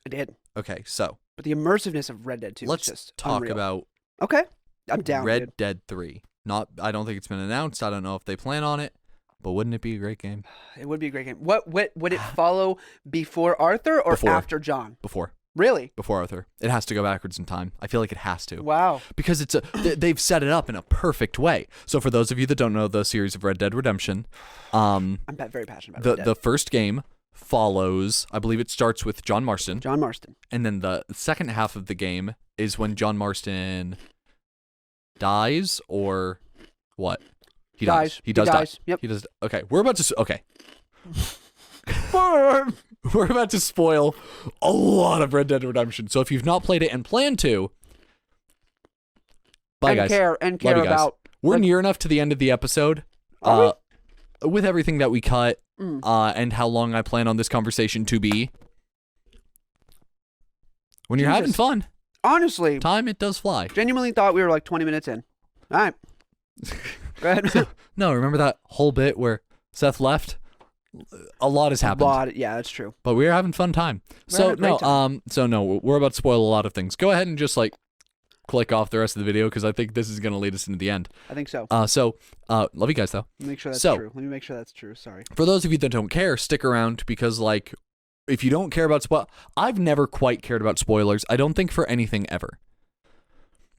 I did. Okay, so. But the immersiveness of Red Dead 2 is just talk unreal. about Okay. I'm down, Red Dead 3. I don't think it's been announced. I don't know if they plan on it, but wouldn't it be a great game? It would be a great game. What would it follow before Arthur or after John? Before. Really? Before Arthur. It has to go backwards in time. I feel like it has to. Wow. Because they've set it up in a perfect way. So for those of you that don't know the series of Red Dead Redemption, I'm very passionate about Red Dead. The first game follows, I believe it starts with John Marston. John Marston. And then the second half of the game is when John Marston dies or what? He dies. He does die. Yep. He does. Okay. We're about to we're about to spoil a lot of Red Dead Redemption. So if you've not played it and plan to, bye guys. Care about. We're near enough to the end of the episode. With everything that we cut and how long I plan on this conversation to be. When you're having fun. Honestly. Time, it does fly. Genuinely thought we were like 20 minutes in. All right. Go ahead. No, remember that whole bit where Seth left? A lot has happened. Yeah, that's true. But we were having fun time. We're about to spoil a lot of things. Go ahead and just click off the rest of the video because I think this is going to lead us into the end. I think so. Love you guys though. Let me make sure that's true. Let me make sure that's true. Sorry. For those of you that don't care, stick around because if you don't care about I've never quite cared about spoilers. I don't think for anything ever.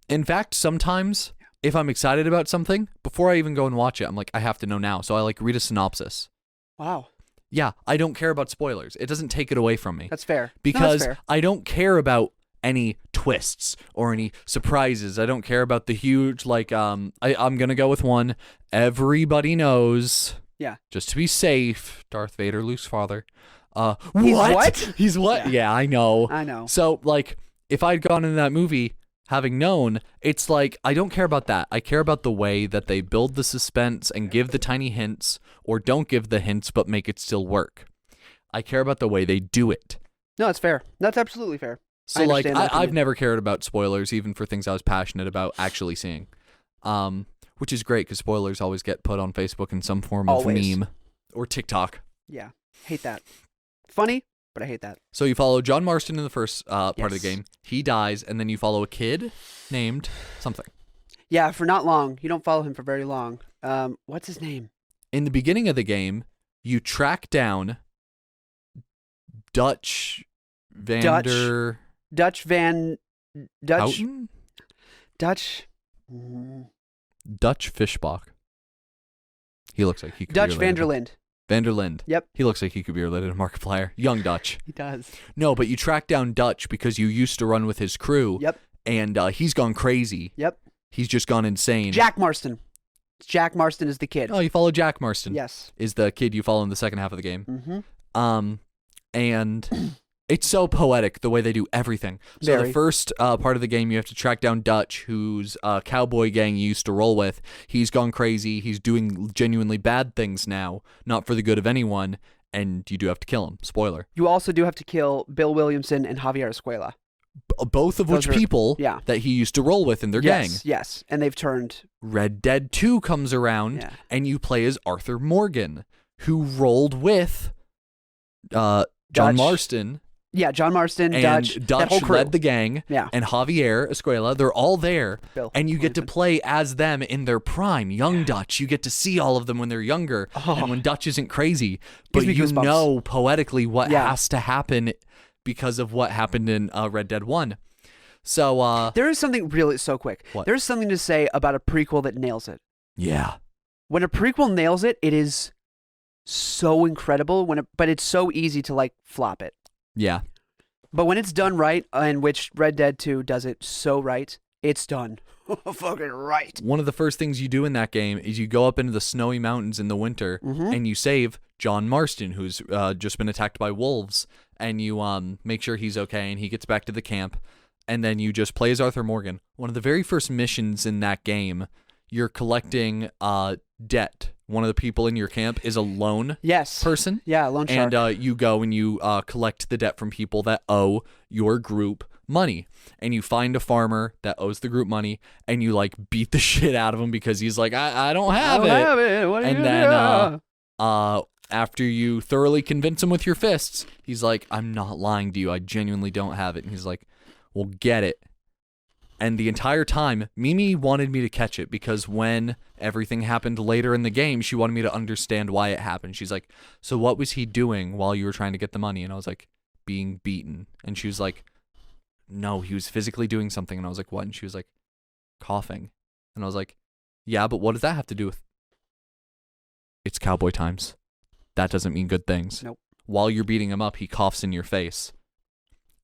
In fact, sometimes if I'm excited about something, before I even go and watch it, I'm like, I have to know now. So I read a synopsis. Wow. Yeah, I don't care about spoilers. It doesn't take it away from me. That's fair. Because that's fair. I don't care about any twists or any surprises. I don't care about the huge, I'm going to go with one. Everybody knows. Yeah. Just to be safe, Darth Vader, Luke's father. He's what? He's what? Yeah, I know. I know. So, if I'd gone into that movie having known, it's I don't care about that. I care about the way that they build the suspense and give the tiny hints or don't give the hints but make it still work. I care about the way they do it. No, that's fair. That's absolutely fair. So I've never cared about spoilers even for things I was passionate about actually seeing. Which is great because spoilers always get put on Facebook in some form of meme or TikTok. Yeah. Hate that. Funny, but I hate that. So you follow John Marston in the first part of the game. He dies, and then you follow a kid named something. Yeah, for not long. You don't follow him for very long. What's his name? In the beginning of the game, you track down Dutch Houghton? Dutch Fishbach. He looks like he could Dutch be related. Vanderlind. Yep. He looks like he could be related to Markiplier. Young Dutch. He does. No, but you track down Dutch because you used to run with his crew. Yep. And he's gone crazy. Yep. He's just gone insane. Jack Marston. Jack Marston is the kid. Oh, you follow Jack Marston. Yes. Is the kid you follow in the second half of the game. Mm-hmm. And it's so poetic the way they do everything. So the first part of the game, you have to track down Dutch, whose cowboy gang you used to roll with. He's gone crazy. He's doing genuinely bad things now, not for the good of anyone, and you do have to kill him. Spoiler. You also do have to kill Bill Williamson and Javier Escuela. Both of which people that he used to roll with in their gang. Yes, and they've turned... Red Dead 2 comes around, and you play as Arthur Morgan, who rolled with John Marston. Yeah, John Marston, and Dutch Dutch that whole crew. led the gang, and Javier Escuela, they're all there, Bill and you get to play as them in their prime, young Dutch. You get to see all of them when they're younger, and when Dutch isn't crazy, but you know poetically what has to happen because of what happened in Red Dead 1. So there is something really quick. What? There's something to say about a prequel that nails it. Yeah. When a prequel nails it, it is so incredible. But it's so easy to flop it. Yeah. But when it's done right, and which Red Dead 2 does it so right, it's done. Fucking right. One of the first things you do in that game is you go up into the snowy mountains in the winter, and you save John Marston, who's just been attacked by wolves, and you make sure he's okay, and he gets back to the camp. and then you just play as Arthur Morgan. One of the very first missions in that game, you're collecting debt. One of the people in your camp is a loan person. Yeah, loan shark. And you go and you collect the debt from people that owe your group money. And you find a farmer that owes the group money, and you like beat the shit out of him because he's like, I don't have it. What are and you then doing? after you thoroughly convince him with your fists, he's like, I'm not lying to you. I genuinely don't have it. And he's like, well, get it. And the entire time, Mimi wanted me to catch it because when everything happened later in the game, she wanted me to understand why it happened. She's like, so what was he doing while you were trying to get the money? And I was like, being beaten. And she was like, no, he was physically doing something. And I was like, what? And she was like, coughing. And I was like, yeah, but what does that have to do with? It's cowboy times. That doesn't mean good things. Nope. While you're beating him up, he coughs in your face.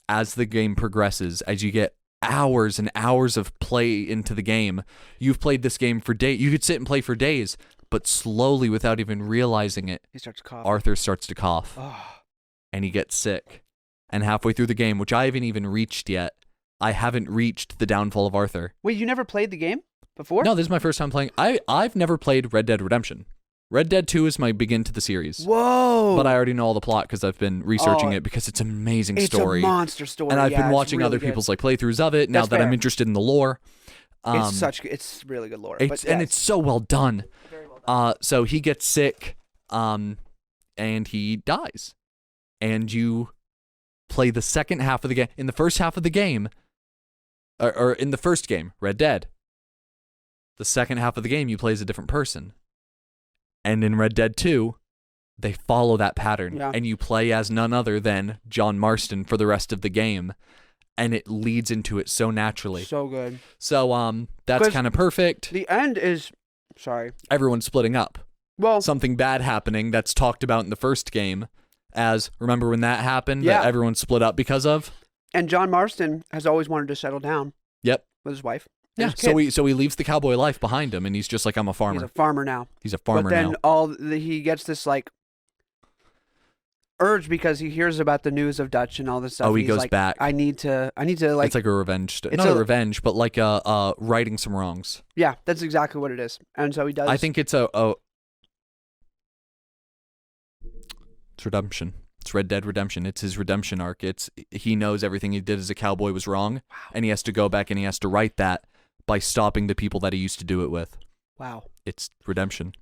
As the game progresses, as you get hours and hours of play into the game, you've played this game for days. You could sit and play for days, but slowly, without even realizing it, He starts coughing. Arthur starts to cough. Oh. And he gets sick. And halfway through the game, which I haven't even reached yet, I haven't reached the downfall of Arthur. Wait, you never played the game before? No, this is my first time playing. I've never played Red Dead Redemption. Red Dead 2 is my begin to the series. Whoa! But I already know all the plot because I've been researching it because it's an amazing story. It's a monster story. And I've been watching really other good. people's like playthroughs of it now That's that I'm fair. interested in the lore. It's really good lore. And it's so well done. Very well done. So he gets sick, and he dies. And you play the second half of the game. In the first half of the game, or in the first game, Red Dead, the second half of the game, you play as a different person. And in Red Dead 2, they follow that pattern. Yeah. And you play as none other than John Marston for the rest of the game. And it leads into it so naturally. So good. So that's kind of perfect. The end is... Sorry. Everyone's splitting up. Well... Something bad happening that's talked about in the first game as, remember when that happened? Yeah. That everyone split up because of? And John Marston has always wanted to settle down. Yep. With his wife. Yeah, so he leaves the cowboy life behind him, and he's just like, I'm a farmer. He's a farmer now. But then now. He gets this like urge because he hears about the news of Dutch and all this stuff. Oh, he He's goes like, back. I need to like. It's like a revenge. Not a revenge, but like righting some wrongs. Yeah, that's exactly what it is. And so he does. I think it's it's redemption. It's Red Dead Redemption. It's his redemption arc. He knows everything he did as a cowboy was wrong, and he has to go back and he has to right that by stopping the people that he used to do it with. Wow. It's redemption.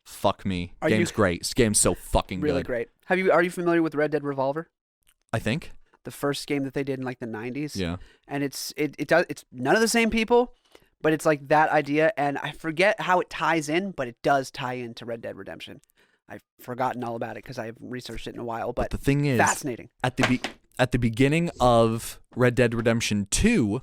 Fuck me. Are Game's you- great. This game's so fucking Really good. great. Are you familiar with Red Dead Revolver? I think. The first game that they did in like the 90s. Yeah. And it's none of the same people, but it's like that idea, and I forget how it ties in, but it does tie into Red Dead Redemption. I've forgotten all about it because I haven't researched it in a while, but the thing is, fascinating. At the beginning of Red Dead Redemption 2,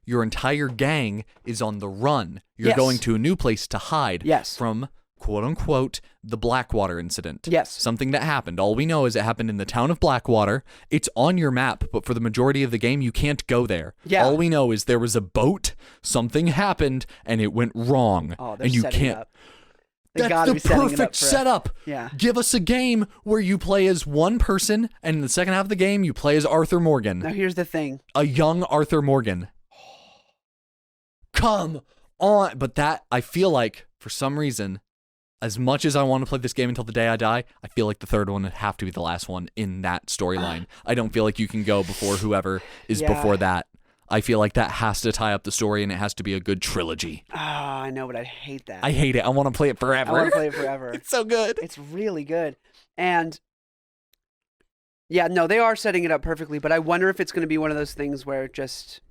your entire gang is on the run. You're Yes. going to a new place to hide Yes. from, quote unquote, the Blackwater incident. Yes. Something that happened. All we know is it happened in the town of Blackwater. It's on your map, but for the majority of the game, you can't go there. Yeah. All we know is there was a boat, something happened, and it went wrong. Oh, they're and you setting can't. it up. They That's gotta the be setting it up perfect for a- setup. Yeah. Give us a game where you play as one person, and in the second half of the game, you play as Arthur Morgan. Now here's the thing. A young Arthur Morgan. Come on. But that, I feel like, for some reason, as much as I want to play this game until the day I die, I feel like the third one would have to be the last one in that storyline. I don't feel like you can go before whoever is Yeah. before that. I feel like that has to tie up the story, and it has to be a good trilogy. Ah, I know, but I hate that. I hate it. I want to play it forever. I want to play it forever. It's so good. It's really good. And yeah, no, they are setting it up perfectly, but I wonder if it's going to be one of those things where just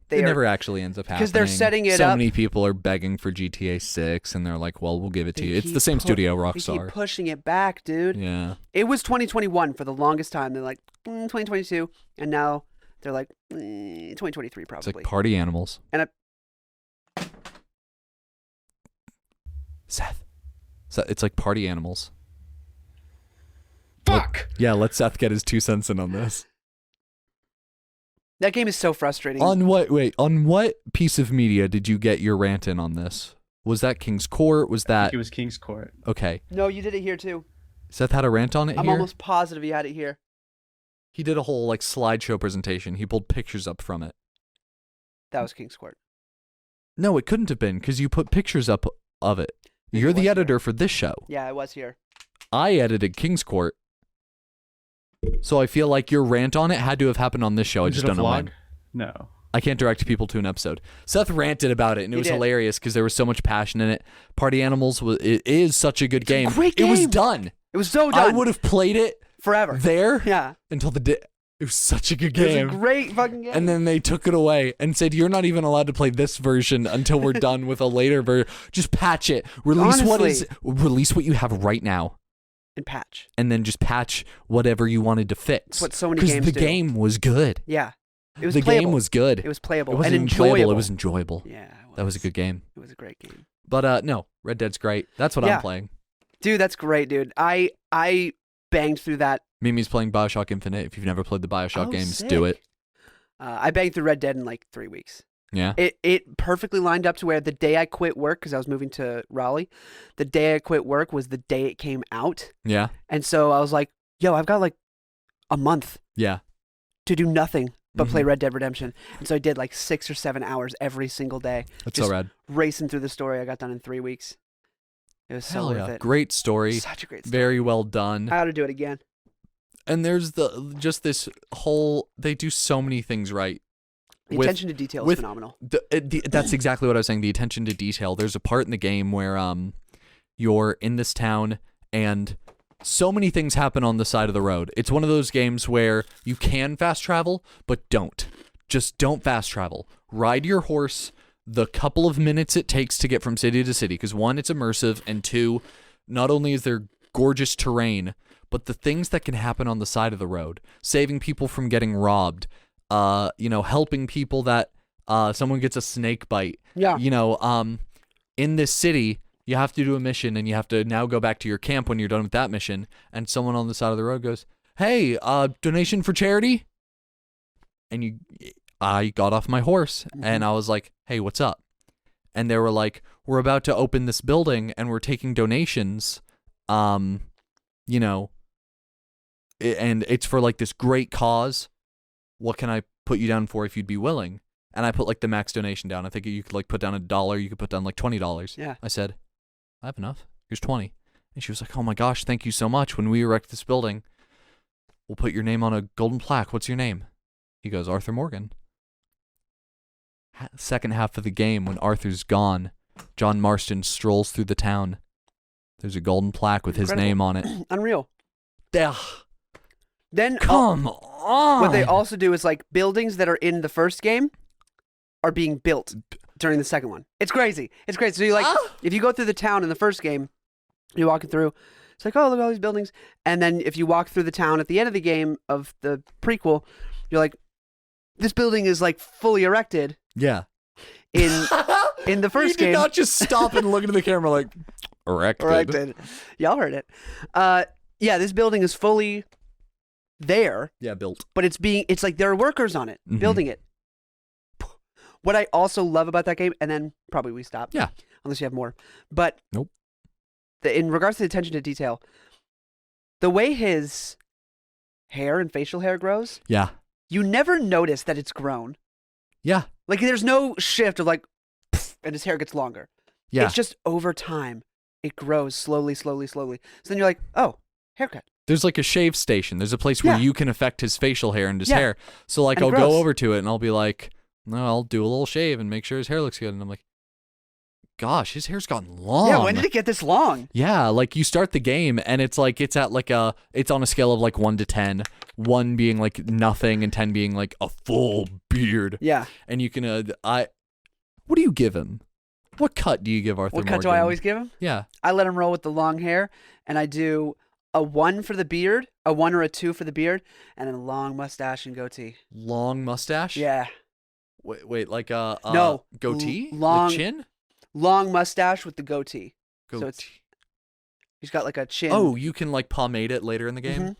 It never actually ends up happening. because they're setting it so up. many people are begging for GTA 6, and they're like, well, we'll give it to They you. It's keep the same studio, They Rockstar. keep pushing it back, dude. Yeah. It was 2021 for the longest time. They're like 2022, and now they're like 2023 It's probably. like party animals. And Seth. It's like party animals. fuck. Yeah, let Seth get his 2 cents in on this. That game is so frustrating. On what piece of media did you get your rant in on this? Was that King's Court? Was that... It was King's Court. Okay. No, you did it here too. Seth had a rant on it I'm here? almost positive you had it here. He did a whole like slideshow presentation. He pulled pictures up from it. That was King's Court. No, it couldn't have been because you put pictures up of it. Maybe You're it the was editor here. for this show. Yeah, I was here. I edited King's Court. So I feel like your rant on it had to have happened on this show. I Is just it a don't know when. vlog? No. I can't direct people to an episode. Seth ranted about it, and it He was did. hilarious because there was so much passion in it. Party Animals it is such a good game. great It was game. done. It was so I done. would have played it forever. there Yeah. until the day. It was such a good It was game. a great fucking game. And then they took it away and said, "You're not even allowed to play this version until we're done with a later version. Just patch it. Release what you have right now, and patch. and then just patch whatever you wanted to fix." That's what so many Because games the do. game was good. Yeah. It was The playable. game was good. It was playable It wasn't and even enjoyable. playable. It was enjoyable. Yeah. That was a good game. It was a great game. But no, Red Dead's great. That's what Yeah. I'm playing. Dude, that's great, dude. I banged through that. Mimi's playing BioShock Infinite. If you've never played the BioShock Oh, games, sick. do it. I banged through Red Dead in like 3 weeks. Yeah. It perfectly lined up to where the day I quit work, because I was moving to Raleigh, the day I quit work was the day it came out. Yeah. And so I was like, yo, I've got like a month Yeah. to do nothing but play Mhm. Red Dead Redemption. And so I did like 6 or 7 hours every single day. That's Just so rad. Racing through the story. I got done in 3 weeks. It was so Hell worth yeah. it. Great story. Such a great story. Very well done. I ought to do it again. And there's this whole, they do so many things right. The With- attention to detail is with- phenomenal. That's exactly what I was saying. The attention to detail. There's a part in the game where you're in this town and so many things happen on the side of the road. It's one of those games where you can fast travel, but don't. Just don't fast travel. Ride your horse the couple of minutes it takes to get from city to city. Because one, it's immersive, and two, not only is there gorgeous terrain, but the things that can happen on the side of the road, saving people from getting robbed, helping people that someone gets a snake bite. Yeah. In this city, you have to do a mission and you have to now go back to your camp when you're done with that mission. And someone on the side of the road goes, "Hey, donation for charity?" And I got off my horse and I was like, "Hey, what's up?" And they were like, "We're about to open this building and we're taking donations. And it's for like this great cause. What can I put you down for if you'd be willing?" And I put like the max donation down. I think you could like put down $1. You could put down like $20. Yeah. I said, "I have enough. Here's 20." And she was like, "Oh my gosh, thank you so much. When we erect this building, we'll put your name on a golden plaque. What's your name?" He goes, "Arthur Morgan." Second half of the game, when Arthur's gone, John Marston strolls through the town. There's a golden plaque with his Incredible. name on it. Unreal. Ugh, Then come on. what they also do is like buildings that are in the first game are being built during the second one. It's crazy. It's crazy. So you like if you go through the town in the first game, you're walking through, it's like, oh, look at all these buildings. And then if you walk through the town at the end of the game of the prequel, you're like, this building is like fully erected Yeah. in the first You did game. not just stop and look into the camera like, erected. Erected. Y'all heard it. Yeah, this building is fully there, Yeah, built. but it's like there are workers on it Mhm. building it. What I also love about that game, and then probably we stop. Yeah. Unless you have more. But Nope. In regards to the attention to detail, the way his hair and facial hair grows, Yeah. you never notice that it's grown. Yeah. Like there's no shift of like, and his hair gets longer. Yeah. It's just over time, it grows slowly, slowly, slowly. So then you're like, oh, haircut. There's like a shave station. There's a place where Yeah. you can affect his facial hair and his Yeah. hair. So like And it I'll go grows. over to it and I'll be like, "No, I'll do a little shave and make sure his hair looks good." And I'm like, "Gosh, his hair's gotten long." Yeah, when did it get this long? Yeah, like you start the game and it's like it's at like it's on a scale of like 1 to 10, 1 being like nothing and 10 being like a full beard. Yeah. And you can what do you give him? What cut do you give Arthur What Morgan? cut do I always give him? Yeah. I let him roll with the long hair, and I do a 1 for the beard, a 1 or a 2 for the beard, and then a long mustache and goatee. Long mustache? Yeah. Wait, like a No, goatee? long- Like chin? Long mustache with the goatee. Goatee. So he's got like a chin. Oh, you can like pomade it later in the game? Mhm.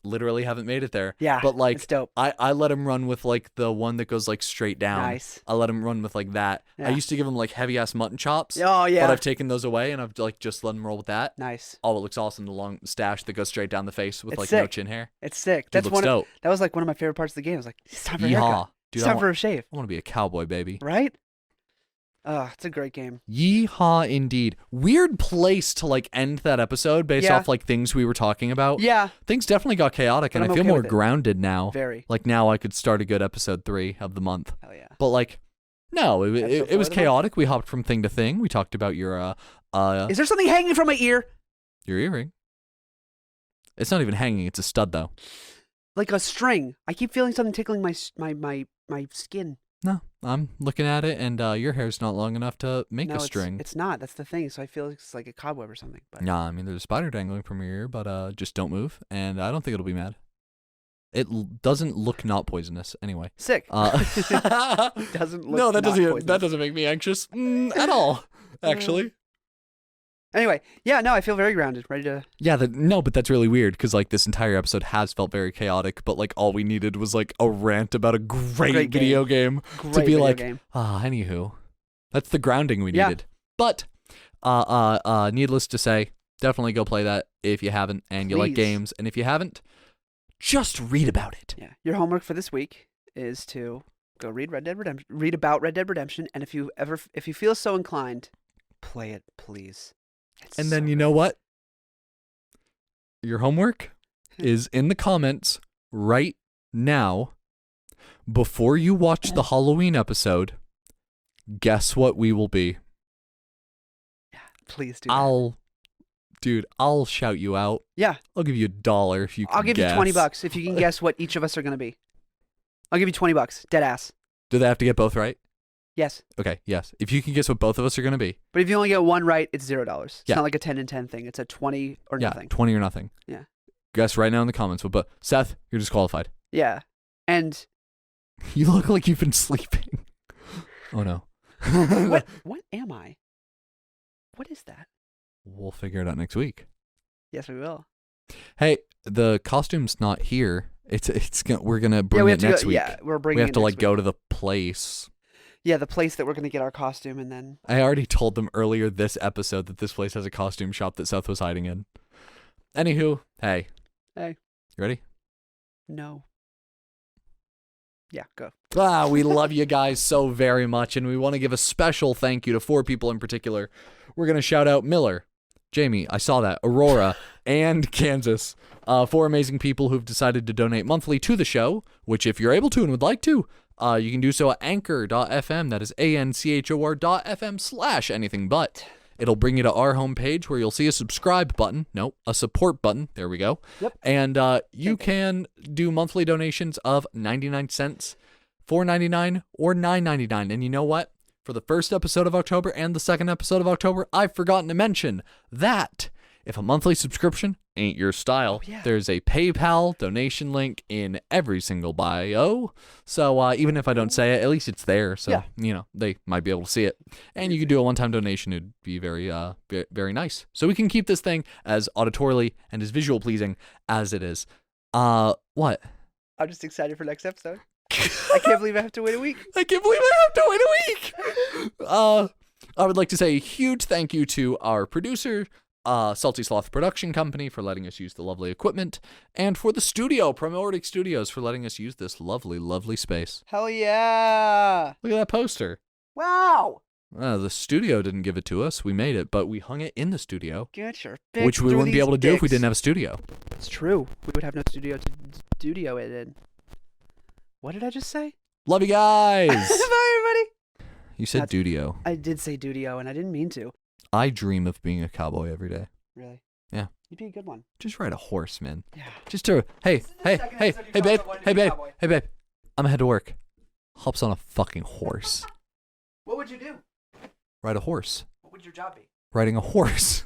literally haven't made it there. Yeah, but like it's dope. I let him run with like the one that goes like straight down. Nice. I let him run with like that. Yeah. I used to give him like heavy ass mutton chops. Oh yeah. But I've taken those away and I've like just let him roll with that. Nice. Oh, it looks awesome. The long stash that goes straight down the face with It's like sick. no chin hair. It's sick. Dude, looks dope. That was like one of my favorite parts of the game. I was like, it's time for a haircut. Dude, It's time for a shave. I want to be a cowboy, baby. Right? It's a great game. Yeehaw, indeed. Weird place to like end that episode based off like things we were talking about. Yeah. Things definitely got chaotic, and I feel more grounded now. Very. Like now I could start a good episode 3 of the month. Hell yeah. But like, no, it was chaotic. We hopped from thing to thing. We talked about your Is there something hanging from my ear? Your earring. It's not even hanging. It's a stud though. Like a string. I keep feeling something tickling my skin. No, I'm looking at it, and your hair's not long enough to make a string. It's not. That's the thing. So I feel it's like a cobweb or something. But Nah, I mean, there's a spider dangling from your ear, but just don't move, and I don't think it'll be mad. It doesn't look not poisonous, anyway. Sick. Doesn't look no, that poisonous. doesn't make me anxious at all, actually. Anyway, yeah, no, I feel very grounded, ready to... Yeah, but that's really weird, because, like, this entire episode has felt very chaotic, but, like, all we needed was, like, a rant about a great video game to be like, anywho. That's the grounding we needed. But, needless to say, definitely go play that if you haven't, and you like games, and if you haven't, just read about it. Yeah, your homework for this week is to go read read about Red Dead Redemption, and if you feel so inclined, play it, please. And then you know what? Your homework is in the comments right now. Before you watch the Halloween episode, guess what we will be? Yeah, please do. I'll shout you out. Yeah. I'll give you $1 if you can guess. I'll give you $20 if you can guess what each of us are going to be. I'll give you $20. Dead ass. Do they have to get both right? Yes. Okay, yes. If you can guess what both of us are going to be. But if you only get one right, it's $0. It's not like a 10 and 10 thing. It's a 20 or nothing. Yeah, 20 or nothing. Yeah. Guess right now in the comments. But Seth, you're disqualified. Yeah. And... You look like you've been sleeping. Oh, no. What am I? What is that? We'll figure it out next week. Yes, we will. Hey, the costume's not here. We're gonna bring it next week. Yeah, we're bringing. We have to like go to the place. Yeah, the place that we're gonna get our costume, and then. I already told them earlier this episode that this place has a costume shop that Seth was hiding in. Anywho, hey. Hey. You ready? No. Yeah, go. We love you guys so very much, and we want to give a special thank you to 4 people in particular. We're gonna shout out Miller, Jamie, I saw that, Aurora, and Kansas. 4 amazing people who've decided to donate monthly to the show, which if you're able to and would like to, you can do so at anchor.fm. That is anchor.fm/anything but. It'll bring you to our homepage where you'll see a subscribe button. No, a support button. There we go. Yep. And you can do monthly donations of 99 cents, $4.99, or $9.99. And you know what? For the first episode of October and the second episode of October, I've forgotten to mention that if a monthly subscription ain't your style, there's a PayPal donation link in every single bio. So even if I don't say it, at least it's there. So, they might be able to see it. And you could do a one-time donation. It'd be very, very nice. So we can keep this thing as auditorily and as visual pleasing as it is. What? I'm just excited for next episode. I can't believe I have to wait a week. I can't believe I have to wait a week. I would like to say a huge thank you to our producer, Salty Sloth Production Company, for letting us use the lovely equipment, and for the studio, Primordic Studios, for letting us use this lovely, lovely space. Hell yeah! Look at that poster. Wow! The studio didn't give it to us. We made it, but we hung it in the studio. Get your which we wouldn't be able to do if we didn't have a studio. It's true. We would have no studio to studio it in. What did I just say? Love you guys! Bye, everybody! You said dudio. I did say dudio, and I didn't mean to. I dream of being a cowboy every day. Really? Yeah. You'd be a good one. Just ride a horse, man. Yeah. Just to, hey, babe, I'm gonna head to work. Hops on a fucking horse. What would you do? Ride a horse. What would your job be? Riding a horse.